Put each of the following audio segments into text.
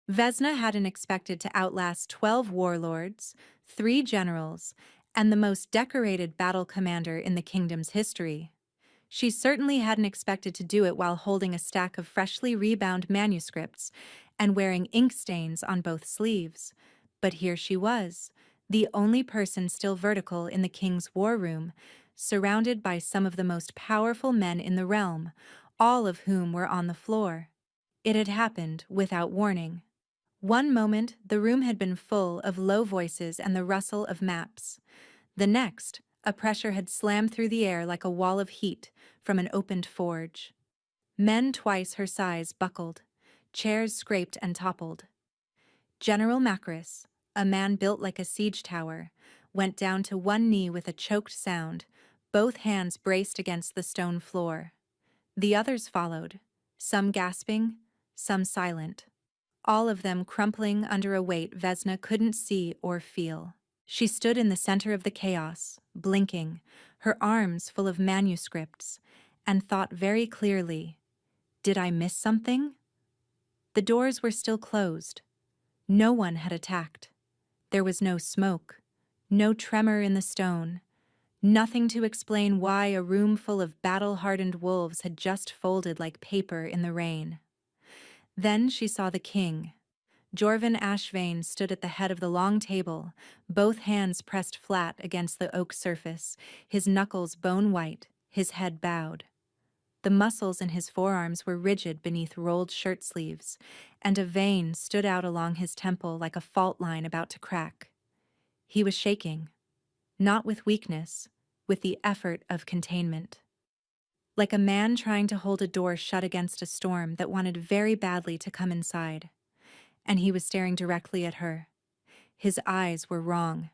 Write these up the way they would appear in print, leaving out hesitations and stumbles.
Vesna hadn't expected to outlast 12 warlords, 3 generals, and the most decorated battle commander in the kingdom's history. She certainly hadn't expected to do it while holding a stack of freshly rebound manuscripts and wearing ink stains on both sleeves. But here she was, the only person still vertical in the king's war room, surrounded by some of the most powerful men in the realm, all of whom were on the floor. It had happened without warning. One moment, the room had been full of low voices and the rustle of maps. The next, a pressure had slammed through the air like a wall of heat from an opened forge. Men twice her size buckled. Chairs scraped and toppled. General Macris, a man built like a siege tower, went down to one knee with a choked sound, both hands braced against the stone floor. The others followed, some gasping, some silent. All of them crumpling under a weight Vesna couldn't see or feel. She stood in the center of the chaos, blinking, her arms full of manuscripts, and thought very clearly, "Did I miss something?" The doors were still closed. No one had attacked. There was no smoke, no tremor in the stone, nothing to explain why a room full of battle-hardened wolves had just folded like paper in the rain. Then she saw the king. Jorvan Ashvane stood at the head of the long table, both hands pressed flat against the oak surface, his knuckles bone-white, his head bowed. The muscles in his forearms were rigid beneath rolled shirt sleeves, and a vein stood out along his temple like a fault line about to crack. He was shaking, not with weakness, with the effort of containment. Like a man trying to hold a door shut against a storm that wanted very badly to come inside. And he was staring directly at her. His eyes were wrong.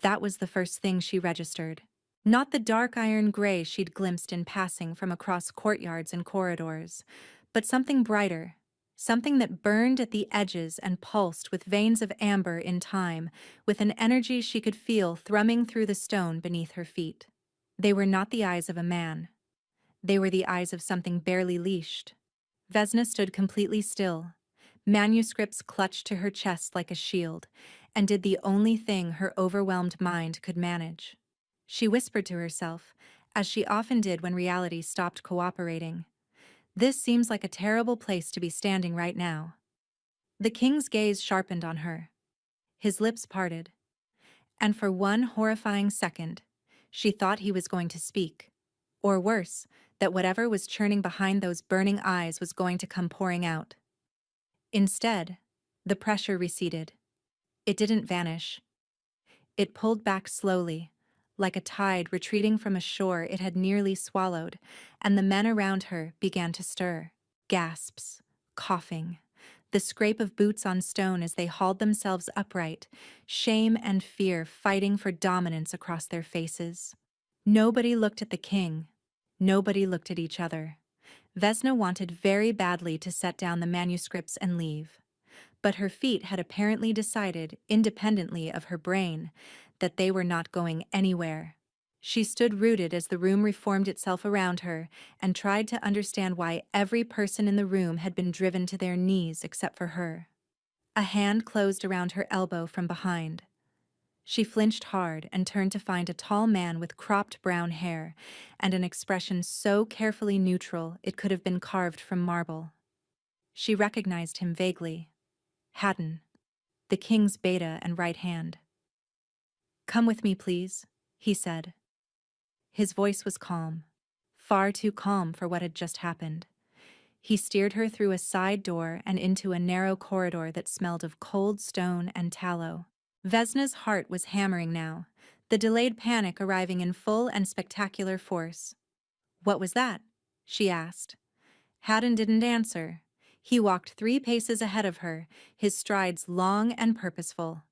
That was the first thing she registered. Not the dark iron gray she'd glimpsed in passing from across courtyards and corridors, but something brighter, something that burned at the edges and pulsed with veins of amber in time, with an energy she could feel thrumming through the stone beneath her feet. They were not the eyes of a man. They were the eyes of something barely leashed. Vesna stood completely still. Manuscripts clutched to her chest like a shield, and did the only thing her overwhelmed mind could manage. She whispered to herself, as she often did when reality stopped cooperating, "This seems like a terrible place to be standing right now." The king's gaze sharpened on her. His lips parted. And for one horrifying second, she thought he was going to speak. Or worse, that whatever was churning behind those burning eyes was going to come pouring out. Instead, the pressure receded. It didn't vanish. It pulled back slowly, like a tide retreating from a shore it had nearly swallowed, and the men around her began to stir. Gasps, coughing, the scrape of boots on stone as they hauled themselves upright, shame and fear fighting for dominance across their faces. Nobody looked at the king. Nobody looked at each other. Vesna wanted very badly to set down the manuscripts and leave. But her feet had apparently decided, independently of her brain, that they were not going anywhere. She stood rooted as the room reformed itself around her and tried to understand why every person in the room had been driven to their knees except for her. A hand closed around her elbow from behind. She flinched hard and turned to find a tall man with cropped brown hair and an expression so carefully neutral it could have been carved from marble. She recognized him vaguely. Haddon, the king's beta and right hand. "Come with me, please," he said. His voice was calm, far too calm for what had just happened. He steered her through a side door and into a narrow corridor that smelled of cold stone and tallow. Vesna's heart was hammering now, the delayed panic arriving in full and spectacular force. "What was that?" she asked. Haddon didn't answer. He walked 3 paces ahead of her, his strides long and purposeful.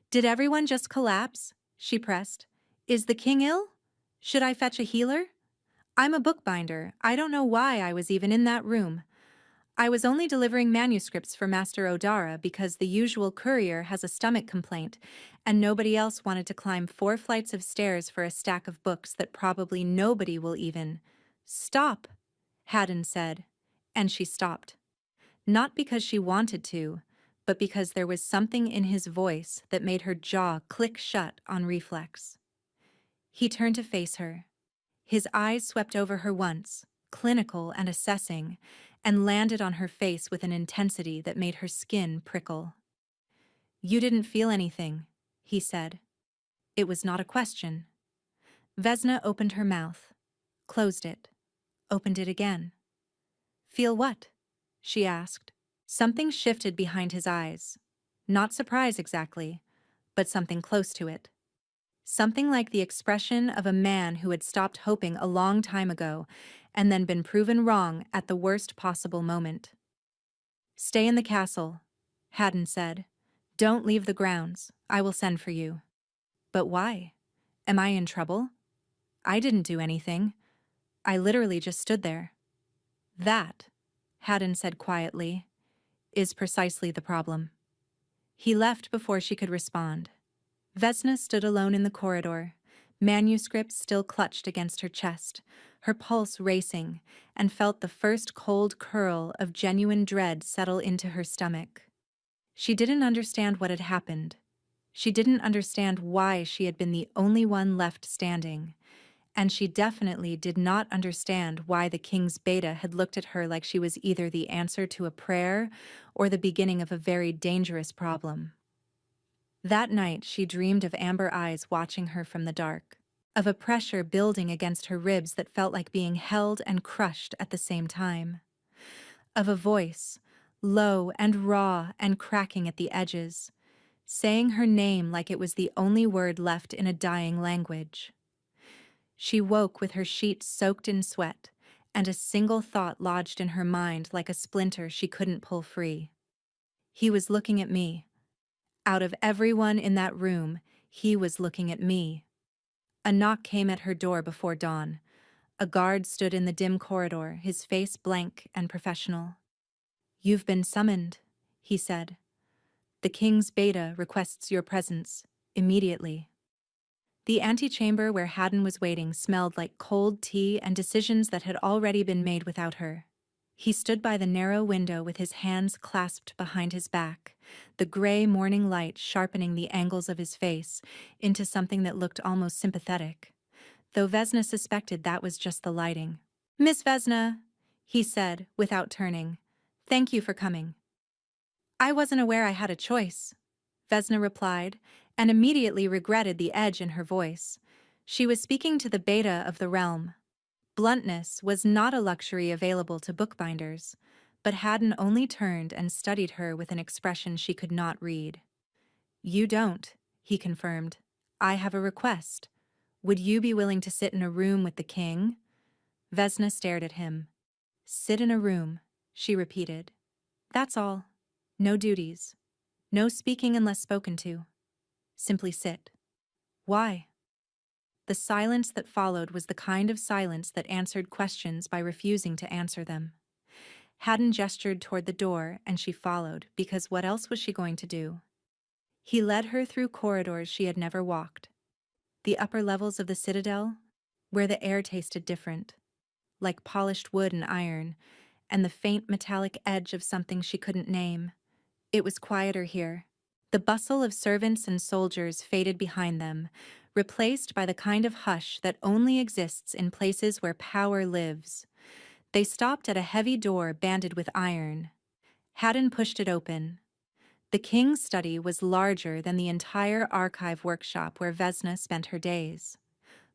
"Did everyone just collapse?" she pressed. "Is the king ill? Should I fetch a healer? I'm a bookbinder. I don't know why I was even in that room. I was only delivering manuscripts for Master Odara because the usual courier has a stomach complaint, and nobody else wanted to climb 4 flights of stairs for a stack of books that probably nobody will even—" "Stop," Haddon said, and she stopped. Not because she wanted to, but because there was something in his voice that made her jaw click shut on reflex. He turned to face her. His eyes swept over her once, clinical and assessing, and landed on her face with an intensity that made her skin prickle. "You didn't feel anything," he said. It was not a question. Vesna opened her mouth, closed it, opened it again. "Feel what?" she asked. Something shifted behind his eyes. Not surprise exactly, but something close to it. Something like the expression of a man who had stopped hoping a long time ago and then been proven wrong at the worst possible moment. "Stay in the castle," Haddon said. "Don't leave the grounds. I will send for you." "But why? Am I in trouble? I didn't do anything. I literally just stood there." "That," Haddon said quietly, "is precisely the problem." He left before she could respond. Vesna stood alone in the corridor, manuscript still clutched against her chest, her pulse racing, and felt the first cold curl of genuine dread settle into her stomach. She didn't understand what had happened. She didn't understand why she had been the only one left standing. And she definitely did not understand why the king's beta had looked at her like she was either the answer to a prayer or the beginning of a very dangerous problem. That night she dreamed of amber eyes watching her from the dark, of a pressure building against her ribs that felt like being held and crushed at the same time, of a voice, low and raw and cracking at the edges, saying her name like it was the only word left in a dying language. She woke with her sheets soaked in sweat, and a single thought lodged in her mind like a splinter she couldn't pull free. He was looking at me. Out of everyone in that room, he was looking at me. A knock came at her door before dawn. A guard stood in the dim corridor, his face blank and professional. "You've been summoned," he said. "The king's beta requests your presence, immediately." The antechamber where Haddon was waiting smelled like cold tea and decisions that had already been made without her. He stood by the narrow window with his hands clasped behind his back, the gray morning light sharpening the angles of his face into something that looked almost sympathetic, though Vesna suspected that was just the lighting. "Miss Vesna," he said, without turning, "thank you for coming." "I wasn't aware I had a choice," Vesna replied, and immediately regretted the edge in her voice. She was speaking to the beta of the realm. Bluntness was not a luxury available to bookbinders, but Haddon only turned and studied her with an expression she could not read. "You don't," he confirmed. "I have a request. Would you be willing to sit in a room with the king?" Vesna stared at him. "Sit in a room," she repeated. "That's all. No duties. No speaking unless spoken to. Simply sit." "Why?" The silence that followed was the kind of silence that answered questions by refusing to answer them. Haddon gestured toward the door, and she followed, because what else was she going to do? He led her through corridors she had never walked. The upper levels of the citadel, where the air tasted different, like polished wood and iron, and the faint metallic edge of something she couldn't name. It was quieter here. The bustle of servants and soldiers faded behind them, replaced by the kind of hush that only exists in places where power lives. They stopped at a heavy door banded with iron. Haddon pushed it open. The king's study was larger than the entire archive workshop where Vesna spent her days.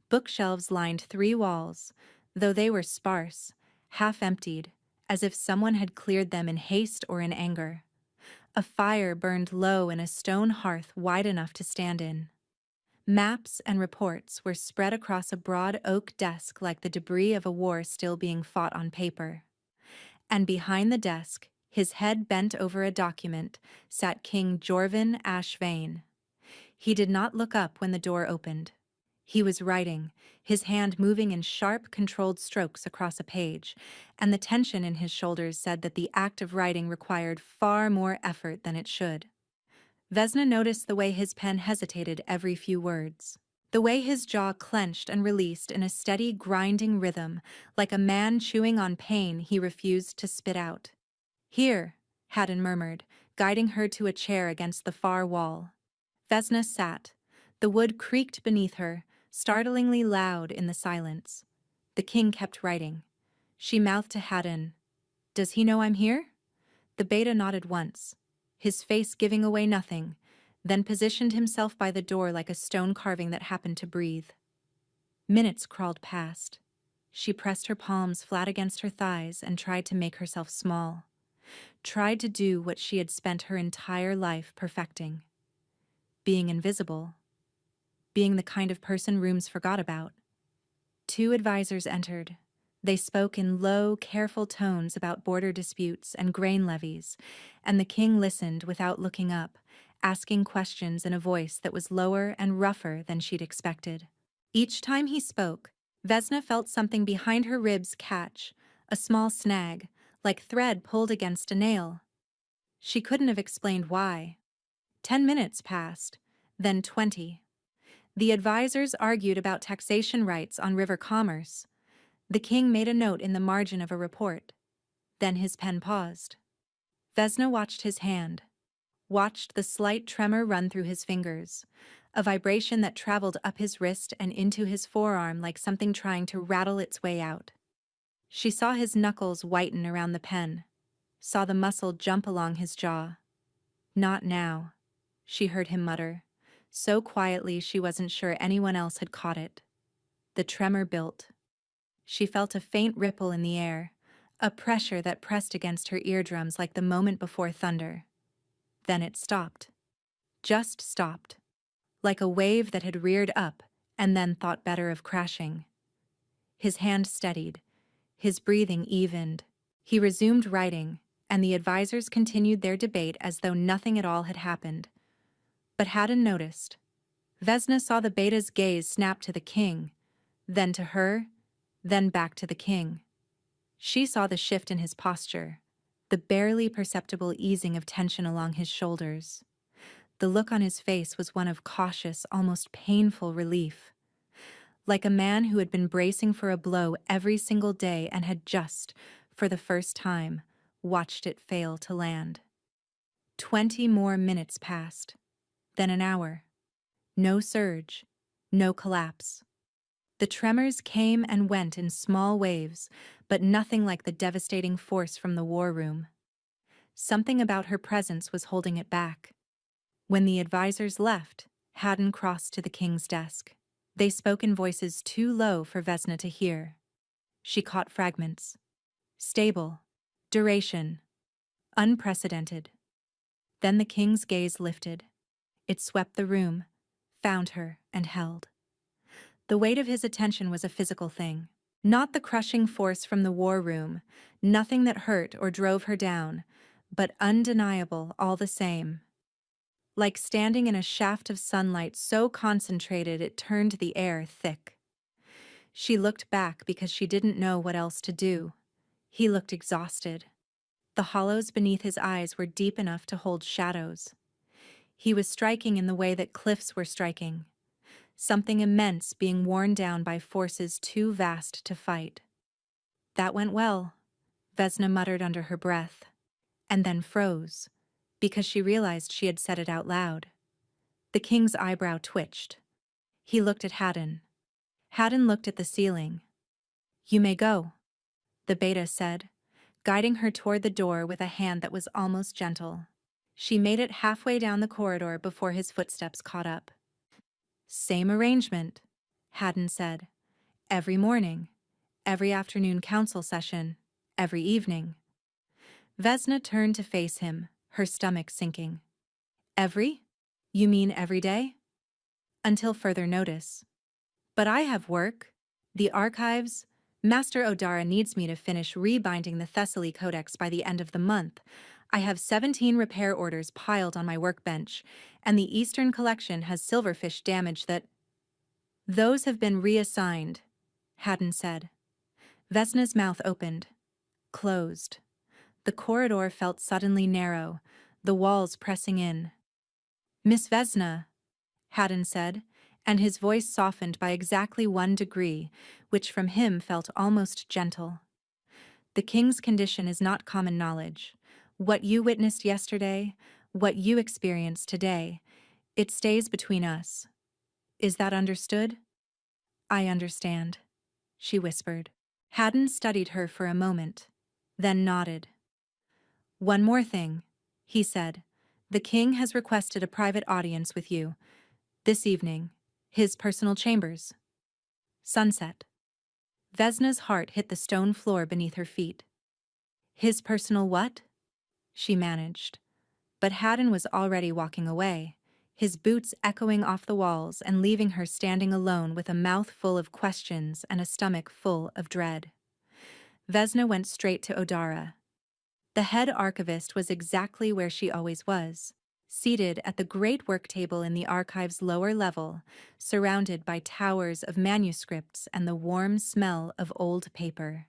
Bookshelves lined 3 walls, though they were sparse, half-emptied, as if someone had cleared them in haste or in anger. A fire burned low in a stone hearth wide enough to stand in. Maps and reports were spread across a broad oak desk like the debris of a war still being fought on paper. And behind the desk, his head bent over a document, sat King Jorvin Ashvane. He did not look up when the door opened. He was writing, his hand moving in sharp, controlled strokes across a page, and the tension in his shoulders said that the act of writing required far more effort than it should. Vesna noticed the way his pen hesitated every few words, the way his jaw clenched and released in a steady, grinding rhythm, like a man chewing on pain he refused to spit out. "Here," Haddon murmured, guiding her to a chair against the far wall. Vesna sat. The wood creaked beneath her, startlingly loud in the silence. The king kept writing. She mouthed to Haddon, "Does he know I'm here?" The beta nodded once, his face giving away nothing, then positioned himself by the door like a stone carving that happened to breathe. Minutes crawled past. She pressed her palms flat against her thighs and tried to make herself small. Tried to do what she had spent her entire life perfecting. Being invisible. Being the kind of person rooms forgot about. Two advisors entered. They spoke in low, careful tones about border disputes and grain levies, and the king listened without looking up, asking questions in a voice that was lower and rougher than she'd expected. Each time he spoke, Vesna felt something behind her ribs catch, a small snag, like thread pulled against a nail. She couldn't have explained why. 10 minutes passed, then 20. The advisors argued about taxation rights on river commerce. The king made a note in the margin of a report. Then his pen paused. Vesna watched his hand, watched the slight tremor run through his fingers, a vibration that traveled up his wrist and into his forearm like something trying to rattle its way out. She saw his knuckles whiten around the pen, saw the muscle jump along his jaw. "Not now," she heard him mutter, so quietly she wasn't sure anyone else had caught it. The tremor built. She felt a faint ripple in the air, a pressure that pressed against her eardrums like the moment before thunder. Then it stopped. Just stopped. Like a wave that had reared up and then thought better of crashing. His hand steadied. His breathing evened. He resumed writing, and the advisors continued their debate as though nothing at all had happened. But Haddon noticed. Vesna saw the beta's gaze snap to the king, then to her, then back to the king. She saw the shift in his posture, the barely perceptible easing of tension along his shoulders. The look on his face was one of cautious, almost painful relief. Like a man who had been bracing for a blow every single day and had just, for the first time, watched it fail to land. 20 more minutes passed, then an hour. No surge, no collapse. The tremors came and went in small waves, but nothing like the devastating force from the war room. Something about her presence was holding it back. When the advisors left, Haddon crossed to the king's desk. They spoke in voices too low for Vesna to hear. She caught fragments. Stable. Duration. Unprecedented. Then the king's gaze lifted. It swept the room, found her, and held. The weight of his attention was a physical thing. Not the crushing force from the war room, nothing that hurt or drove her down, but undeniable all the same. Like standing in a shaft of sunlight so concentrated it turned the air thick. She looked back because she didn't know what else to do. He looked exhausted. The hollows beneath his eyes were deep enough to hold shadows. He was striking in the way that cliffs were striking. Something immense being worn down by forces too vast to fight. That went well, Vesna muttered under her breath, and then froze, because she realized she had said it out loud. The king's eyebrow twitched. He looked at Haddon. Haddon looked at the ceiling. "You may go," the beta said, guiding her toward the door with a hand that was almost gentle. She made it halfway down the corridor before his footsteps caught up. "Same arrangement," Haddon said. "Every morning, every afternoon council session, every evening." Vesna turned to face him, her stomach sinking. "Every? You mean every day?" "Until further notice." "But I have work. The archives. Master Odara needs me to finish rebinding the Thessaly Codex by the end of the month. I have 17 repair orders piled on my workbench, and the Eastern Collection has silverfish damage that—" "Those have been reassigned," Haddon said. Vesna's mouth opened, closed. The corridor felt suddenly narrow, the walls pressing in. "Miss Vesna," Haddon said, and his voice softened by exactly 1 degree, which from him felt almost gentle. "The king's condition is not common knowledge. What you witnessed yesterday, what you experienced today, it stays between us. Is that understood? I understand, she whispered. Haddon studied her for a moment, then nodded. One more thing, he said. The king has requested a private audience with you. This evening. His personal chambers. Sunset. Vesna's heart hit the stone floor beneath her feet. His personal what? She managed. But Haddon was already walking away, his boots echoing off the walls and leaving her standing alone with a mouth full of questions and a stomach full of dread. Vesna went straight to Odara. The head archivist was exactly where she always was, seated at the great work table in the archive's lower level, surrounded by towers of manuscripts and the warm smell of old paper.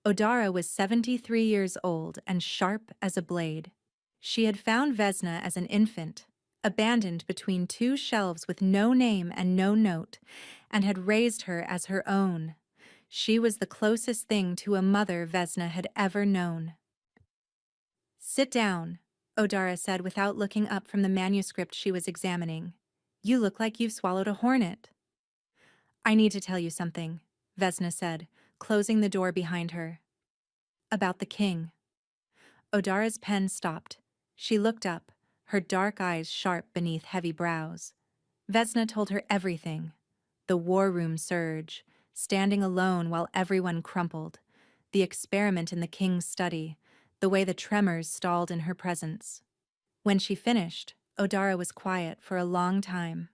Odara was 73 years old and sharp as a blade. She had found Vesna as an infant, abandoned between two shelves with no name and no note, and had raised her as her own. She was the closest thing to a mother Vesna had ever known. Sit down, Odara said without looking up from the manuscript she was examining. You look like you've swallowed a hornet. I need to tell you something, Vesna said, closing the door behind her. About the king. Odara's pen stopped. She looked up, her dark eyes sharp beneath heavy brows. Vesna told her everything. The war room surge, standing alone while everyone crumpled, the experiment in the king's study, the way the tremors stalled in her presence. When she finished, Odara was quiet for a long time.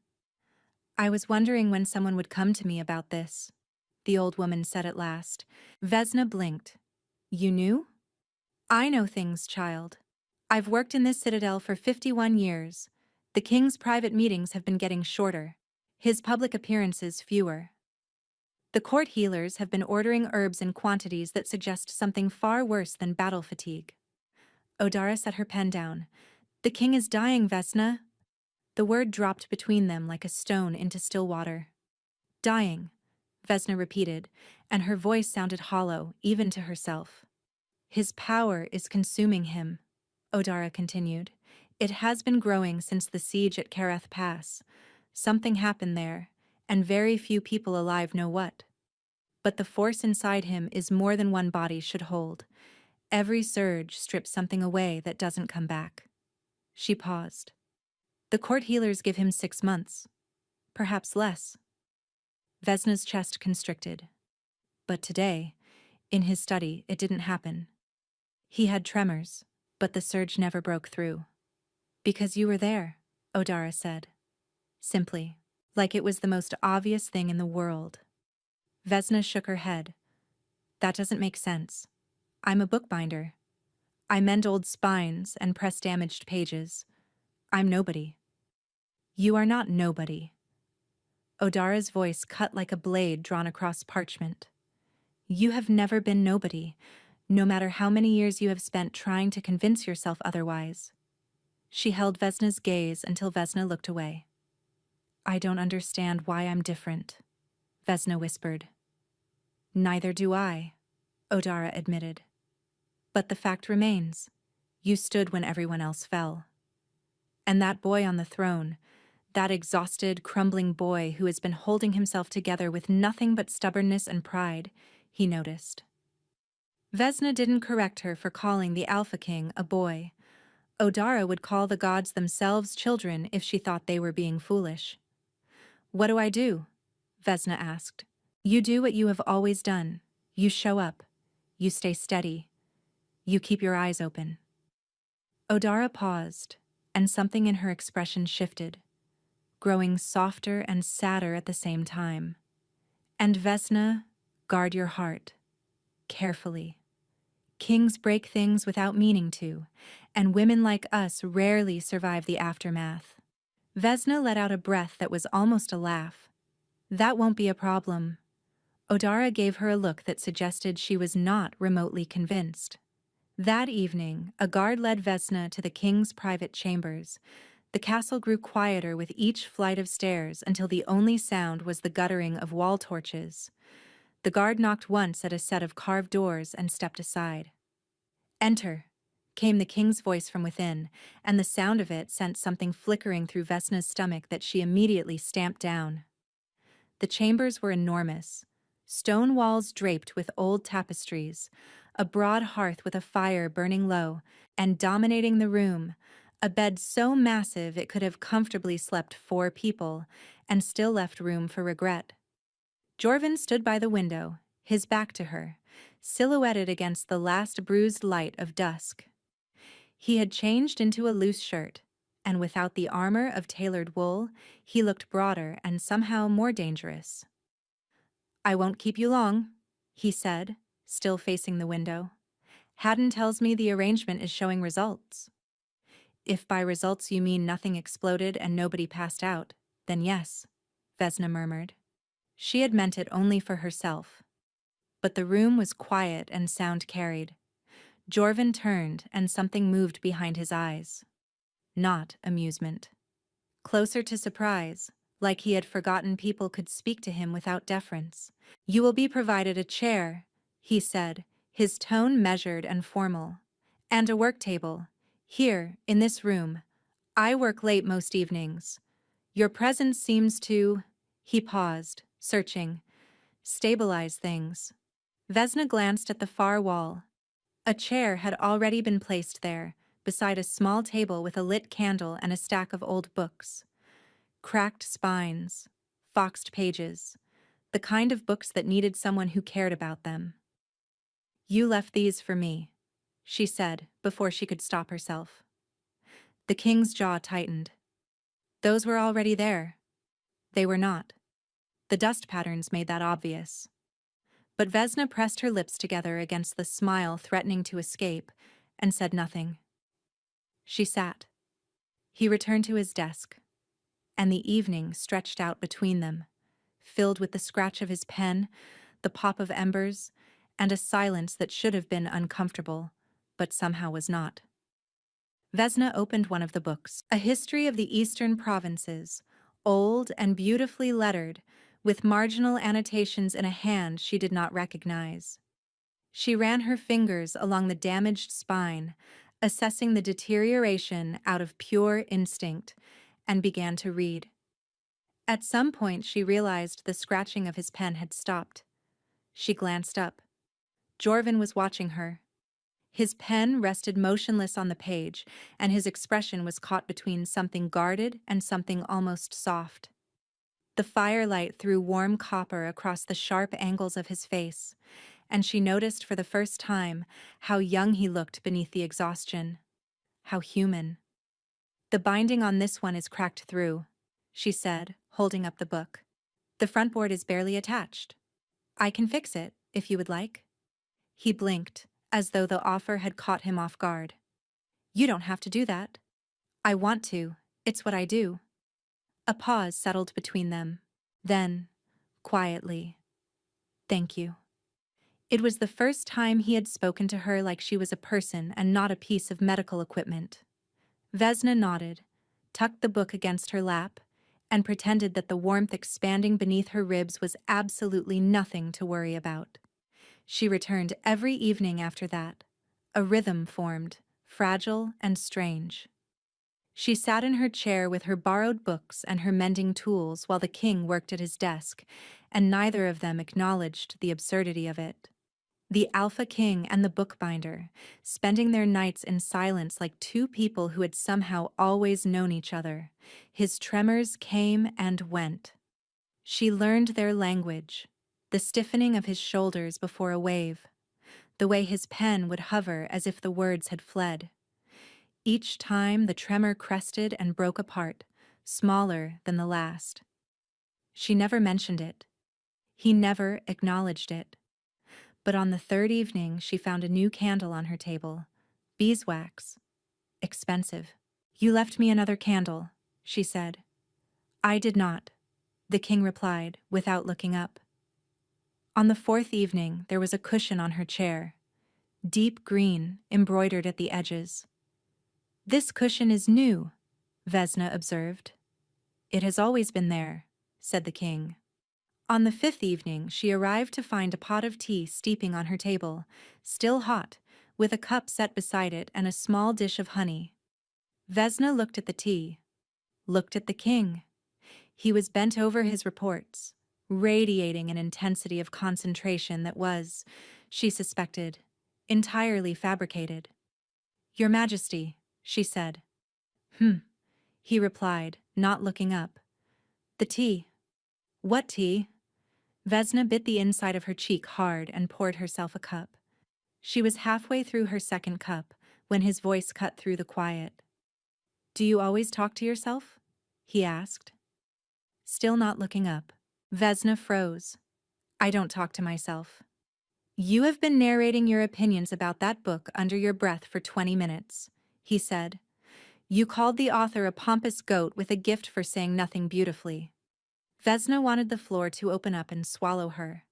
I was wondering when someone would come to me about this, the old woman said at last. Vesna blinked. You knew? I know things, child. I've worked in this citadel for 51 years. The king's private meetings have been getting shorter, his public appearances fewer. The court healers have been ordering herbs in quantities that suggest something far worse than battle fatigue. Odara set her pen down. The king is dying, Vesna. The word dropped between them like a stone into still water. Dying, Vesna repeated, and her voice sounded hollow, even to herself. His power is consuming him, Odara continued. It has been growing since the siege at Kareth Pass. Something happened there, and very few people alive know what. But the force inside him is more than one body should hold. Every surge strips something away that doesn't come back. She paused. The court healers give him 6 months. Perhaps less. Vesna's chest constricted. But today, in his study, it didn't happen. He had tremors, but the surge never broke through. Because you were there, Odara said. Simply, like it was the most obvious thing in the world. Vesna shook her head. That doesn't make sense. I'm a bookbinder. I mend old spines and press damaged pages. I'm nobody. You are not nobody. Odara's voice cut like a blade drawn across parchment. You have never been nobody, no matter how many years you have spent trying to convince yourself otherwise. She held Vesna's gaze until Vesna looked away. I don't understand why I'm different, Vesna whispered. Neither do I, Odara admitted. But the fact remains, you stood when everyone else fell. And that boy on the throne, that exhausted, crumbling boy who has been holding himself together with nothing but stubbornness and pride, he noticed. Vesna didn't correct her for calling the Alpha King a boy. Odara would call the gods themselves children if she thought they were being foolish. What do I do? Vesna asked. You do what you have always done. You show up. You stay steady. You keep your eyes open. Odara paused, and something in her expression shifted, growing softer and sadder at the same time. And Vesna, guard your heart. Carefully. Kings break things without meaning to, and women like us rarely survive the aftermath. Vesna let out a breath that was almost a laugh. That won't be a problem. Odara gave her a look that suggested she was not remotely convinced. That evening, a guard led Vesna to the king's private chambers. The castle grew quieter with each flight of stairs until the only sound was the guttering of wall torches. The guard knocked once at a set of carved doors and stepped aside. Enter, came the king's voice from within, and the sound of it sent something flickering through Vesna's stomach that she immediately stamped down. The chambers were enormous. Stone walls draped with old tapestries, a broad hearth with a fire burning low, and dominating the room, a bed so massive it could have comfortably slept 4 people, and still left room for regret. Jorvin stood by the window, his back to her, silhouetted against the last bruised light of dusk. He had changed into a loose shirt, and without the armor of tailored wool, he looked broader and somehow more dangerous. "I won't keep you long," he said, still facing the window. "Haddon tells me the arrangement is showing results." "If by results you mean nothing exploded and nobody passed out, then yes," Vesna murmured. She had meant it only for herself. But the room was quiet and sound carried. Jorvin turned and something moved behind his eyes. Not amusement. Closer to surprise, like he had forgotten people could speak to him without deference. "You will be provided a chair," he said, his tone measured and formal. "And a work table. Here, in this room. I work late most evenings. Your presence seems to—" He paused, searching. "Stabilize things." Vesna glanced at the far wall. A chair had already been placed there, beside a small table with a lit candle and a stack of old books. Cracked spines, foxed pages, the kind of books that needed someone who cared about them. "You left these for me," she said before she could stop herself. The king's jaw tightened. Those were already there. They were not. The dust patterns made that obvious. But Vesna pressed her lips together against the smile threatening to escape and said nothing. She sat. He returned to his desk, and the evening stretched out between them, filled with the scratch of his pen, the pop of embers, and a silence that should have been uncomfortable, but somehow was not. Vesna opened one of the books, a history of the eastern provinces, old and beautifully lettered, with marginal annotations in a hand she did not recognize. She ran her fingers along the damaged spine, assessing the deterioration out of pure instinct, and began to read. At some point she realized the scratching of his pen had stopped. She glanced up. Jorvin was watching her. His pen rested motionless on the page, and his expression was caught between something guarded and something almost soft. The firelight threw warm copper across the sharp angles of his face, and she noticed for the first time how young he looked beneath the exhaustion. How human. "The binding on this one is cracked through," she said, holding up the book. "The front board is barely attached. I can fix it, if you would like." He blinked, as though the offer had caught him off guard. "You don't have to do that." "I want to. It's what I do." A pause settled between them. Then, quietly, "Thank you." It was the first time he had spoken to her like she was a person and not a piece of medical equipment. Vesna nodded, tucked the book against her lap, and pretended that the warmth expanding beneath her ribs was absolutely nothing to worry about. She returned every evening after that. A rhythm formed, fragile and strange. She sat in her chair with her borrowed books and her mending tools while the king worked at his desk, and neither of them acknowledged the absurdity of it. The Alpha King and the bookbinder, spending their nights in silence like 2 people who had somehow always known each other. His tremors came and went. She learned their language, the stiffening of his shoulders before a wave, the way his pen would hover as if the words had fled. Each time the tremor crested and broke apart, smaller than the last. She never mentioned it. He never acknowledged it. But on the 3rd evening she found a new candle on her table. Beeswax. Expensive. "You left me another candle," she said. "I did not," the king replied, without looking up. On the 4th evening there was a cushion on her chair, deep green, embroidered at the edges. "This cushion is new," Vesna observed. "It has always been there," said the king. On the 5th evening she arrived to find a pot of tea steeping on her table, still hot, with a cup set beside it and a small dish of honey. Vesna looked at the tea, looked at the king. He was bent over his reports, radiating an intensity of concentration that was, she suspected, entirely fabricated. "Your Majesty," she said. "Hmm," he replied, not looking up. "The tea." "What tea?" Vesna bit the inside of her cheek hard and poured herself a cup. She was halfway through her second cup when his voice cut through the quiet. "Do you always talk to yourself?" he asked. Still not looking up, Vesna froze. "I don't talk to myself." "You have been narrating your opinions about that book under your breath for 20 minutes, he said. "You called the author a pompous goat with a gift for saying nothing beautifully." Vesna wanted the floor to open up and swallow her.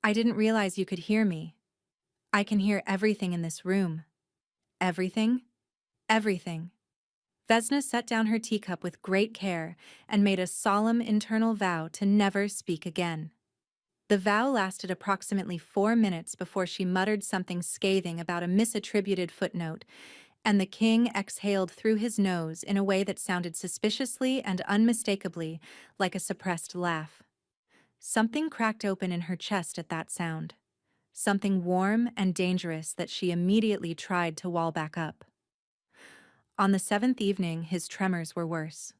"I didn't realize you could hear me. I can hear everything in this room." "Everything?" "Everything." Vesna set down her teacup with great care and made a solemn internal vow to never speak again. The vow lasted approximately 4 minutes before she muttered something scathing about a misattributed footnote, and the king exhaled through his nose in a way that sounded suspiciously and unmistakably like a suppressed laugh. Something cracked open in her chest at that sound, something warm and dangerous that she immediately tried to wall back up. On the 7th evening, his tremors were worse.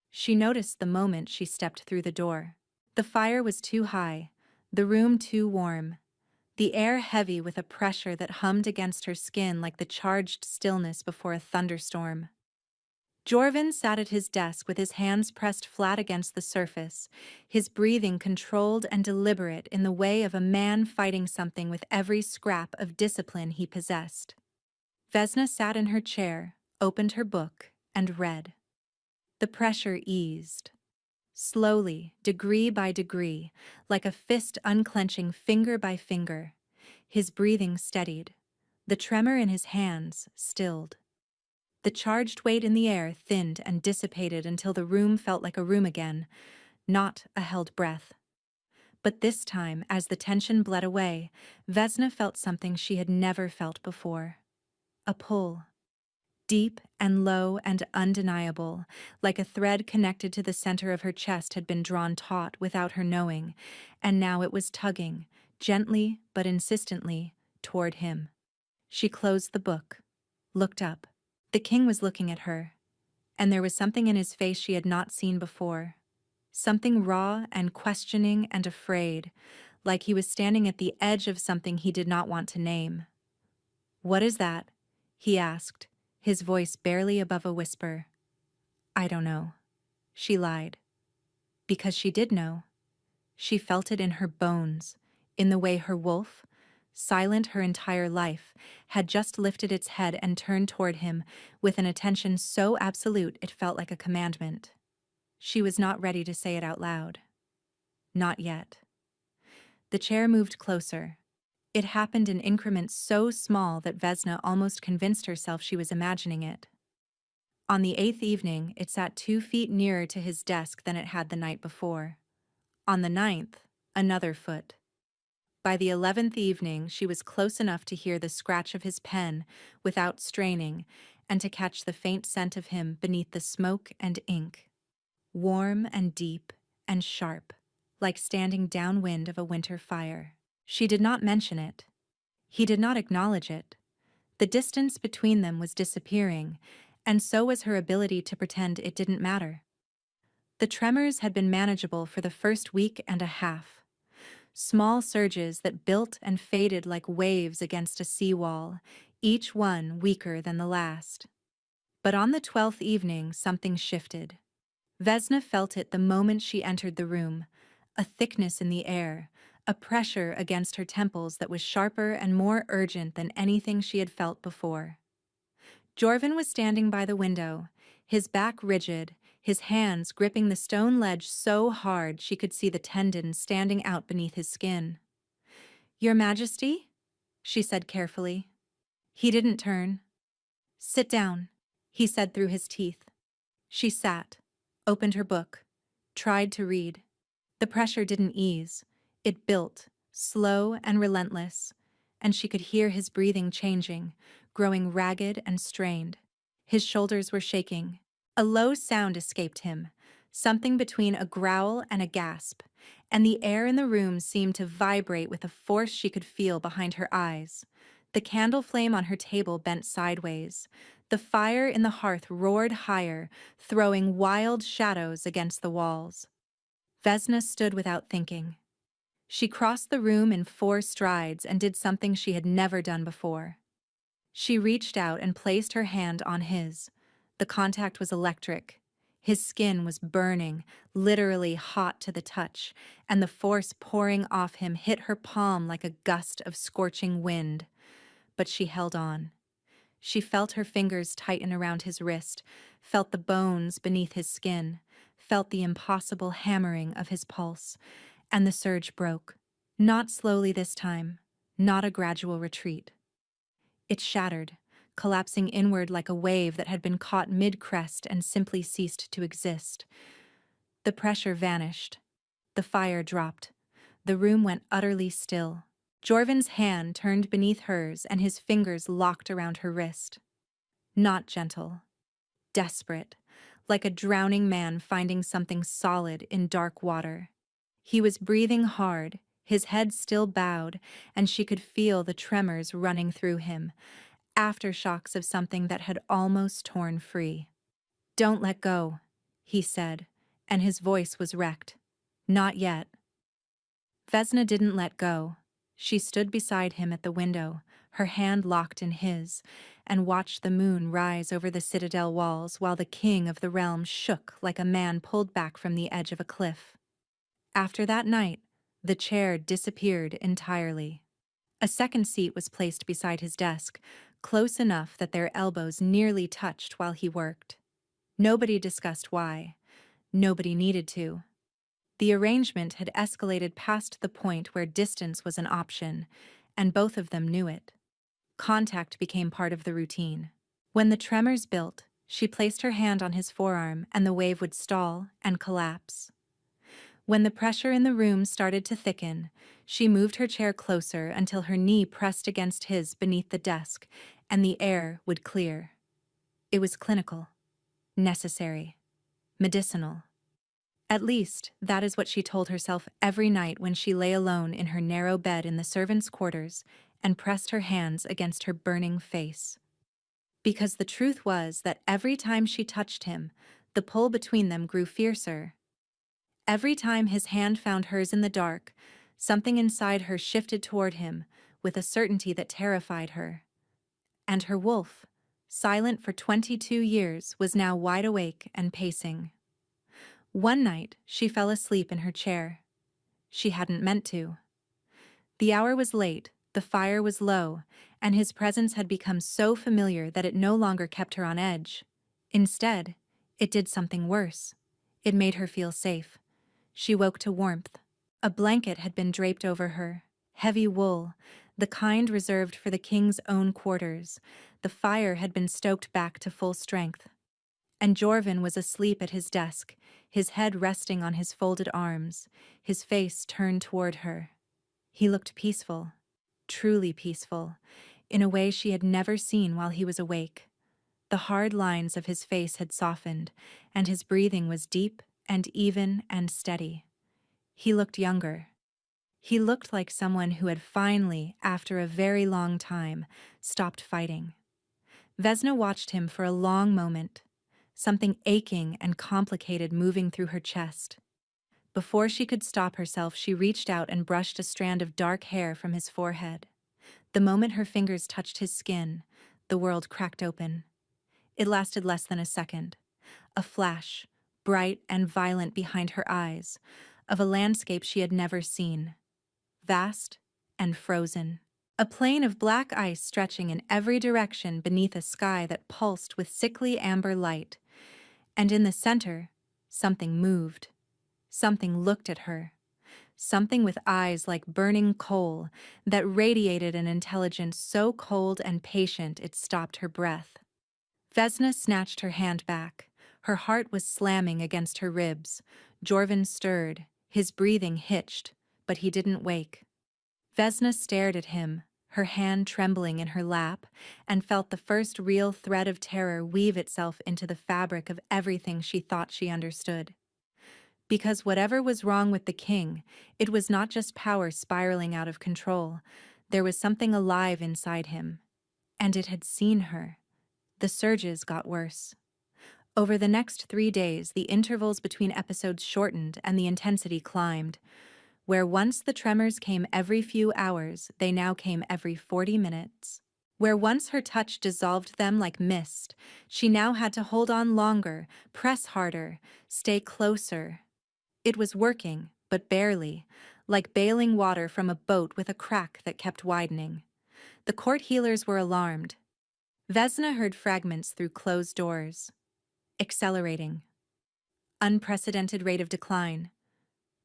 She noticed the moment she stepped through the door. The fire was too high, the room too warm, the air heavy with a pressure that hummed against her skin like the charged stillness before a thunderstorm. Jorvin sat at his desk with his hands pressed flat against the surface, his breathing controlled and deliberate in the way of a man fighting something with every scrap of discipline he possessed. Vesna sat in her chair, opened her book, and read. The pressure eased. Slowly, degree by degree, like a fist unclenching finger by finger. His breathing steadied. The tremor in his hands stilled. The charged weight in the air thinned and dissipated until the room felt like a room again, not a held breath. But this time, as the tension bled away, Vesna felt something she had never felt before. A pull. Deep and low and undeniable, like a thread connected to the center of her chest had been drawn taut without her knowing, and now it was tugging, gently but insistently, toward him. She closed the book, looked up. The king was looking at her, and there was something in his face she had not seen before. Something raw and questioning and afraid, like he was standing at the edge of something he did not want to name. "What is that?" he asked, his voice barely above a whisper. "I don't know," she lied. Because she did know. She felt it in her bones, in the way her wolf, silent her entire life, had just lifted its head and turned toward him with an attention so absolute it felt like a commandment. She was not ready to say it out loud. Not yet. The chair moved closer. It happened in increments so small that Vesna almost convinced herself she was imagining it. On the 8th evening, it sat 2 feet nearer to his desk than it had the night before. On the 9th, another foot. By the 11th evening, she was close enough to hear the scratch of his pen without straining and to catch the faint scent of him beneath the smoke and ink. Warm and deep and sharp, like standing downwind of a winter fire. She did not mention it. He did not acknowledge it. The distance between them was disappearing, and so was her ability to pretend it didn't matter. The tremors had been manageable for the first week and a half. Small surges that built and faded like waves against a seawall, each one weaker than the last. But on the 12th evening, something shifted. Vesna felt it the moment she entered the room, a thickness in the air, a pressure against her temples that was sharper and more urgent than anything she had felt before. Jorvin was standing by the window, his back rigid, his hands gripping the stone ledge so hard she could see the tendons standing out beneath his skin. "Your Majesty?" she said carefully. He didn't turn. "Sit down," he said through his teeth. She sat, opened her book, tried to read. The pressure didn't ease. It built, slow and relentless, and she could hear his breathing changing, growing ragged and strained. His shoulders were shaking. A low sound escaped him, something between a growl and a gasp, and the air in the room seemed to vibrate with a force she could feel behind her eyes. The candle flame on her table bent sideways. The fire in the hearth roared higher, throwing wild shadows against the walls. Vesna stood without thinking. She crossed the room in 4 strides and did something she had never done before. She reached out and placed her hand on his. The contact was electric. His skin was burning, literally hot to the touch, and the force pouring off him hit her palm like a gust of scorching wind. But she held on. She felt her fingers tighten around his wrist, felt the bones beneath his skin, felt the impossible hammering of his pulse, and the surge broke. Not slowly this time, not a gradual retreat. It shattered, collapsing inward like a wave that had been caught mid-crest and simply ceased to exist. The pressure vanished. The fire dropped. The room went utterly still. Jorvin's hand turned beneath hers and his fingers locked around her wrist. Not gentle. Desperate, like a drowning man finding something solid in dark water. He was breathing hard, his head still bowed, and she could feel the tremors running through him, aftershocks of something that had almost torn free. "Don't let go," he said, and his voice was wrecked. "Not yet." Vesna didn't let go. She stood beside him at the window, her hand locked in his, and watched the moon rise over the citadel walls while the king of the realm shook like a man pulled back from the edge of a cliff. After that night, the chair disappeared entirely. A second seat was placed beside his desk, close enough that their elbows nearly touched while he worked. Nobody discussed why. Nobody needed to. The arrangement had escalated past the point where distance was an option, and both of them knew it. Contact became part of the routine. When the tremors built, she placed her hand on his forearm and the wave would stall and collapse. When the pressure in the room started to thicken, she moved her chair closer until her knee pressed against his beneath the desk, and the air would clear. It was clinical, necessary, medicinal. At least, that is what she told herself every night when she lay alone in her narrow bed in the servants' quarters and pressed her hands against her burning face. Because the truth was that every time she touched him, the pull between them grew fiercer. Every time his hand found hers in the dark, something inside her shifted toward him with a certainty that terrified her. And her wolf, silent for 22 years, was now wide awake and pacing. One night, she fell asleep in her chair. She hadn't meant to. The hour was late, the fire was low, and his presence had become so familiar that it no longer kept her on edge. Instead, it did something worse. It made her feel safe. She woke to warmth. A blanket had been draped over her, heavy wool, the kind reserved for the king's own quarters. The fire had been stoked back to full strength. And Jorvin was asleep at his desk, his head resting on his folded arms, his face turned toward her. He looked peaceful, truly peaceful, in a way she had never seen while he was awake. The hard lines of his face had softened, and his breathing was deep and even and steady. He looked younger. He looked like someone who had finally, after a very long time, stopped fighting. Vesna watched him for a long moment, something aching and complicated moving through her chest. Before she could stop herself, she reached out and brushed a strand of dark hair from his forehead. The moment her fingers touched his skin, the world cracked open. It lasted less than a second. A flash, bright and violent behind her eyes, of a landscape she had never seen. Vast and frozen. A plain of black ice stretching in every direction beneath a sky that pulsed with sickly amber light. And in the center, something moved. Something looked at her. Something with eyes like burning coal that radiated an intelligence so cold and patient it stopped her breath. Vesna snatched her hand back. Her heart was slamming against her ribs. Jorvin stirred, his breathing hitched, but he didn't wake. Vesna stared at him, her hand trembling in her lap, and felt the first real thread of terror weave itself into the fabric of everything she thought she understood. Because whatever was wrong with the king, it was not just power spiraling out of control. There was something alive inside him. And it had seen her. The surges got worse. Over the next 3 days, the intervals between episodes shortened and the intensity climbed. Where once the tremors came every few hours, they now came every 40 minutes. Where once her touch dissolved them like mist, she now had to hold on longer, press harder, stay closer. It was working, but barely, like bailing water from a boat with a crack that kept widening. The court healers were alarmed. Vesna heard fragments through closed doors. Accelerating. Unprecedented rate of decline.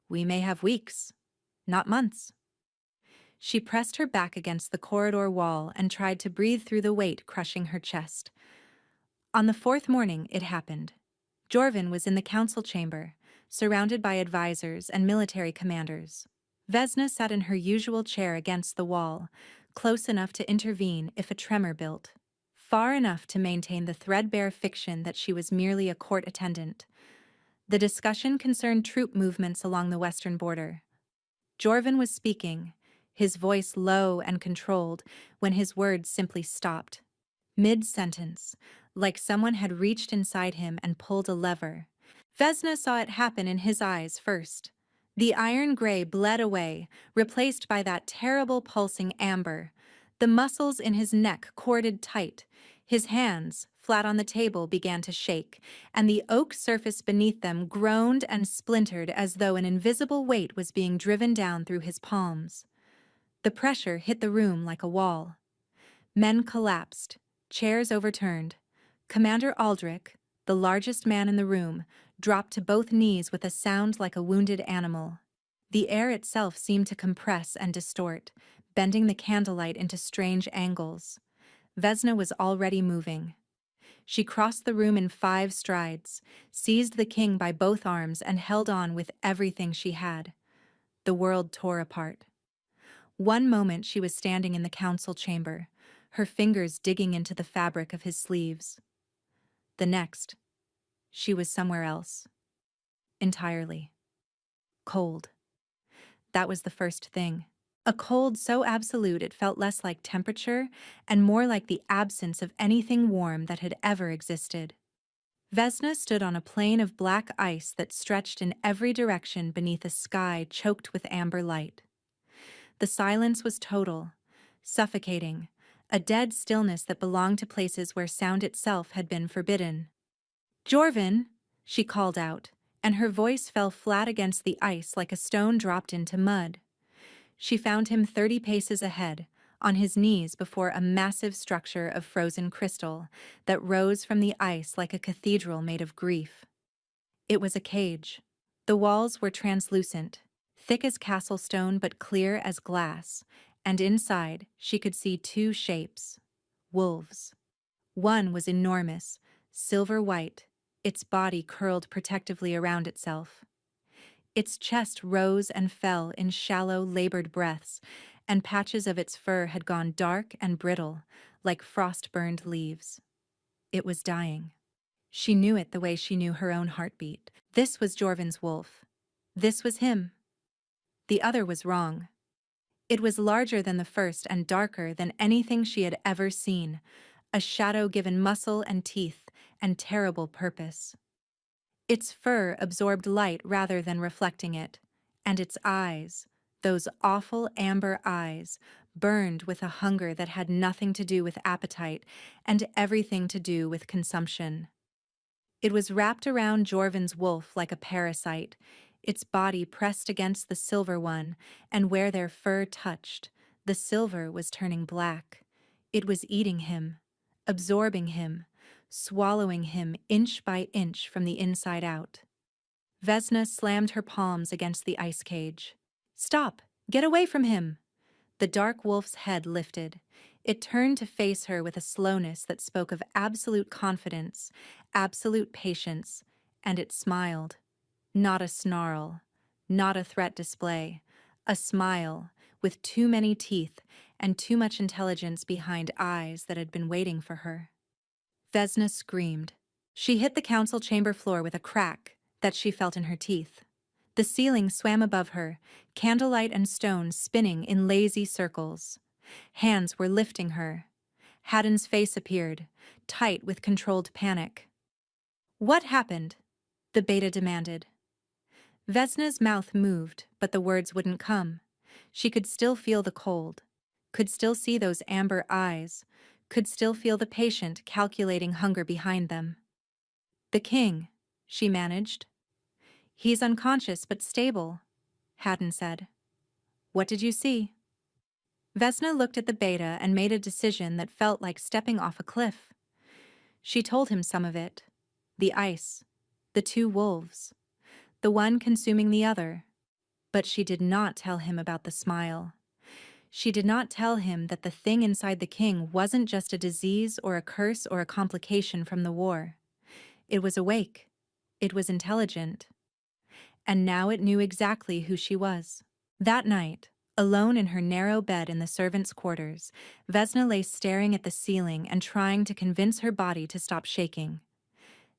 We may have weeks, not months. She pressed her back against the corridor wall and tried to breathe through the weight crushing her chest. On the fourth morning, it happened. Jorvin was in the council chamber, surrounded by advisors and military commanders. Vesna sat in her usual chair against the wall, close enough to intervene if a tremor built, far enough to maintain the threadbare fiction that she was merely a court attendant. The discussion concerned troop movements along the western border. Jorvin was speaking, his voice low and controlled, when his words simply stopped. Mid-sentence, like someone had reached inside him and pulled a lever. Vesna saw it happen in his eyes first. The iron gray bled away, replaced by that terrible pulsing amber. The muscles in his neck corded tight. His hands, flat on the table, began to shake, and the oak surface beneath them groaned and splintered as though an invisible weight was being driven down through his palms. The pressure hit the room like a wall. Men collapsed, chairs overturned. Commander Aldrich, the largest man in the room, dropped to both knees with a sound like a wounded animal. The air itself seemed to compress and distort, bending the candlelight into strange angles. Vesna was already moving. She crossed the room in 5 strides, seized the king by both arms and held on with everything she had. The world tore apart. One moment she was standing in the council chamber, her fingers digging into the fabric of his sleeves. The next, she was somewhere else. Entirely. Cold. That was the first thing. A cold so absolute it felt less like temperature and more like the absence of anything warm that had ever existed. Vesna stood on a plain of black ice that stretched in every direction beneath a sky choked with amber light. The silence was total, suffocating, a dead stillness that belonged to places where sound itself had been forbidden. "Jorvin," she called out, and her voice fell flat against the ice like a stone dropped into mud. She found him 30 paces ahead, on his knees before a massive structure of frozen crystal that rose from the ice like a cathedral made of grief. It was a cage. The walls were translucent, thick as castle stone but clear as glass, and inside she could see 2 shapes. Wolves. One was enormous, silver white, its body curled protectively around itself. Its chest rose and fell in shallow, labored breaths, and patches of its fur had gone dark and brittle, like frost-burned leaves. It was dying. She knew it the way she knew her own heartbeat. This was Jorvin's wolf. This was him. The other was wrong. It was larger than the first and darker than anything she had ever seen, a shadow given muscle and teeth and terrible purpose. Its fur absorbed light rather than reflecting it, and its eyes, those awful amber eyes, burned with a hunger that had nothing to do with appetite and everything to do with consumption. It was wrapped around Jorvin's wolf like a parasite, its body pressed against the silver one, and where their fur touched, the silver was turning black. It was eating him, absorbing him, swallowing him inch by inch from the inside out. Vesna slammed her palms against the ice cage. "Stop! Get away from him!" The dark wolf's head lifted. It turned to face her with a slowness that spoke of absolute confidence, absolute patience, and it smiled. Not a snarl, not a threat display, a smile, with too many teeth, and too much intelligence behind eyes that had been waiting for her. Vesna screamed. She hit the council chamber floor with a crack that she felt in her teeth. The ceiling swam above her, candlelight and stone spinning in lazy circles. Hands were lifting her. Haddon's face appeared, tight with controlled panic. "What happened?" the beta demanded. Vesna's mouth moved, but the words wouldn't come. She could still feel the cold, could still see those amber eyes, could still feel the patient, calculating hunger behind them. "The king," she managed. "He's unconscious but stable," Haddon said. "What did you see?" Vesna looked at the beta and made a decision that felt like stepping off a cliff. She told him some of it. The ice, the two wolves, the one consuming the other. But she did not tell him about the smile. She did not tell him that the thing inside the king wasn't just a disease or a curse or a complication from the war. It was awake. It was intelligent. And now it knew exactly who she was. That night, alone in her narrow bed in the servants' quarters, Vesna lay staring at the ceiling and trying to convince her body to stop shaking.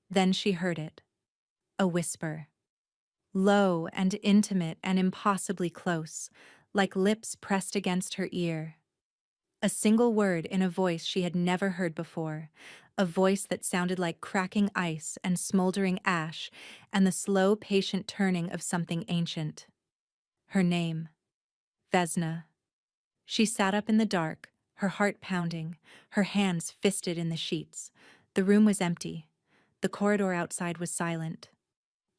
Then she heard it. A whisper. Low and intimate and impossibly close, like lips pressed against her ear. A single word in a voice she had never heard before, a voice that sounded like cracking ice and smoldering ash and the slow, patient turning of something ancient. Her name. Vesna. She sat up in the dark, her heart pounding, her hands fisted in the sheets. The room was empty. The corridor outside was silent.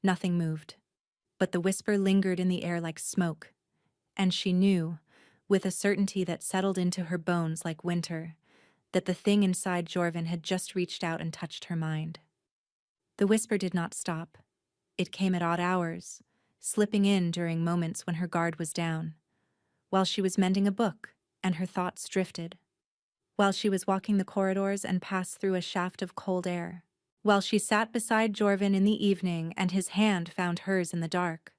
Nothing moved. But the whisper lingered in the air like smoke. And she knew, with a certainty that settled into her bones like winter, that the thing inside Jorvin had just reached out and touched her mind. The whisper did not stop. It came at odd hours, slipping in during moments when her guard was down, while she was mending a book and her thoughts drifted, while she was walking the corridors and passed through a shaft of cold air, while she sat beside Jorvin in the evening and his hand found hers in the dark.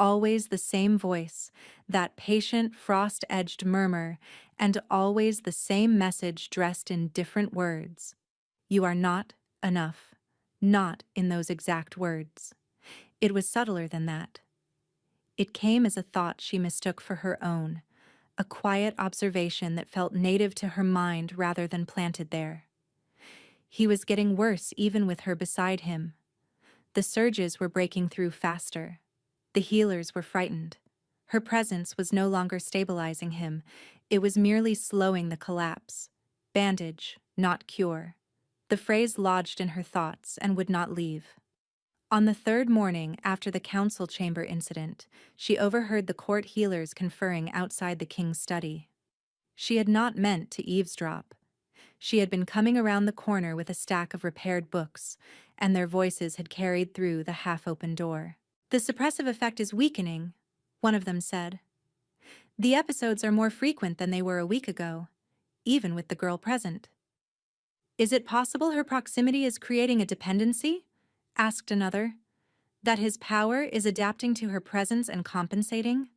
Always the same voice, that patient, frost-edged murmur, and always the same message dressed in different words. You are not enough. Not in those exact words. It was subtler than that. It came as a thought she mistook for her own, a quiet observation that felt native to her mind rather than planted there. He was getting worse even with her beside him. The surges were breaking through faster. The healers were frightened. Her presence was no longer stabilizing him. It was merely slowing the collapse. Bandage, not cure. The phrase lodged in her thoughts and would not leave. On the third morning after the council chamber incident, she overheard the court healers conferring outside the king's study. She had not meant to eavesdrop. She had been coming around the corner with a stack of repaired books, and their voices had carried through the half-open door. "The suppressive effect is weakening," one of them said. "The episodes are more frequent than they were a week ago, even with the girl present." "Is it possible her proximity is creating a dependency?" asked another. "That his power is adapting to her presence and compensating?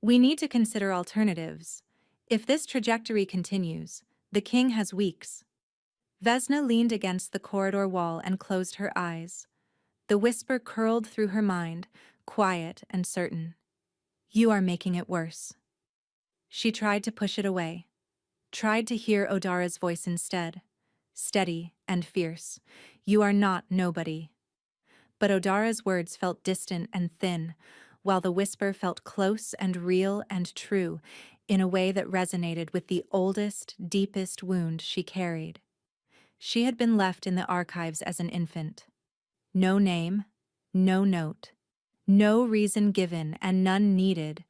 We need to consider alternatives. If this trajectory continues, the king has weeks." Vesna leaned against the corridor wall and closed her eyes. The whisper curled through her mind, quiet and certain. "You are making it worse." She tried to push it away, tried to hear Odara's voice instead, steady and fierce. "You are not nobody." But Odara's words felt distant and thin, while the whisper felt close and real and true, in a way that resonated with the oldest, deepest wound she carried. She had been left in the archives as an infant. No name, no note, no reason given and none needed,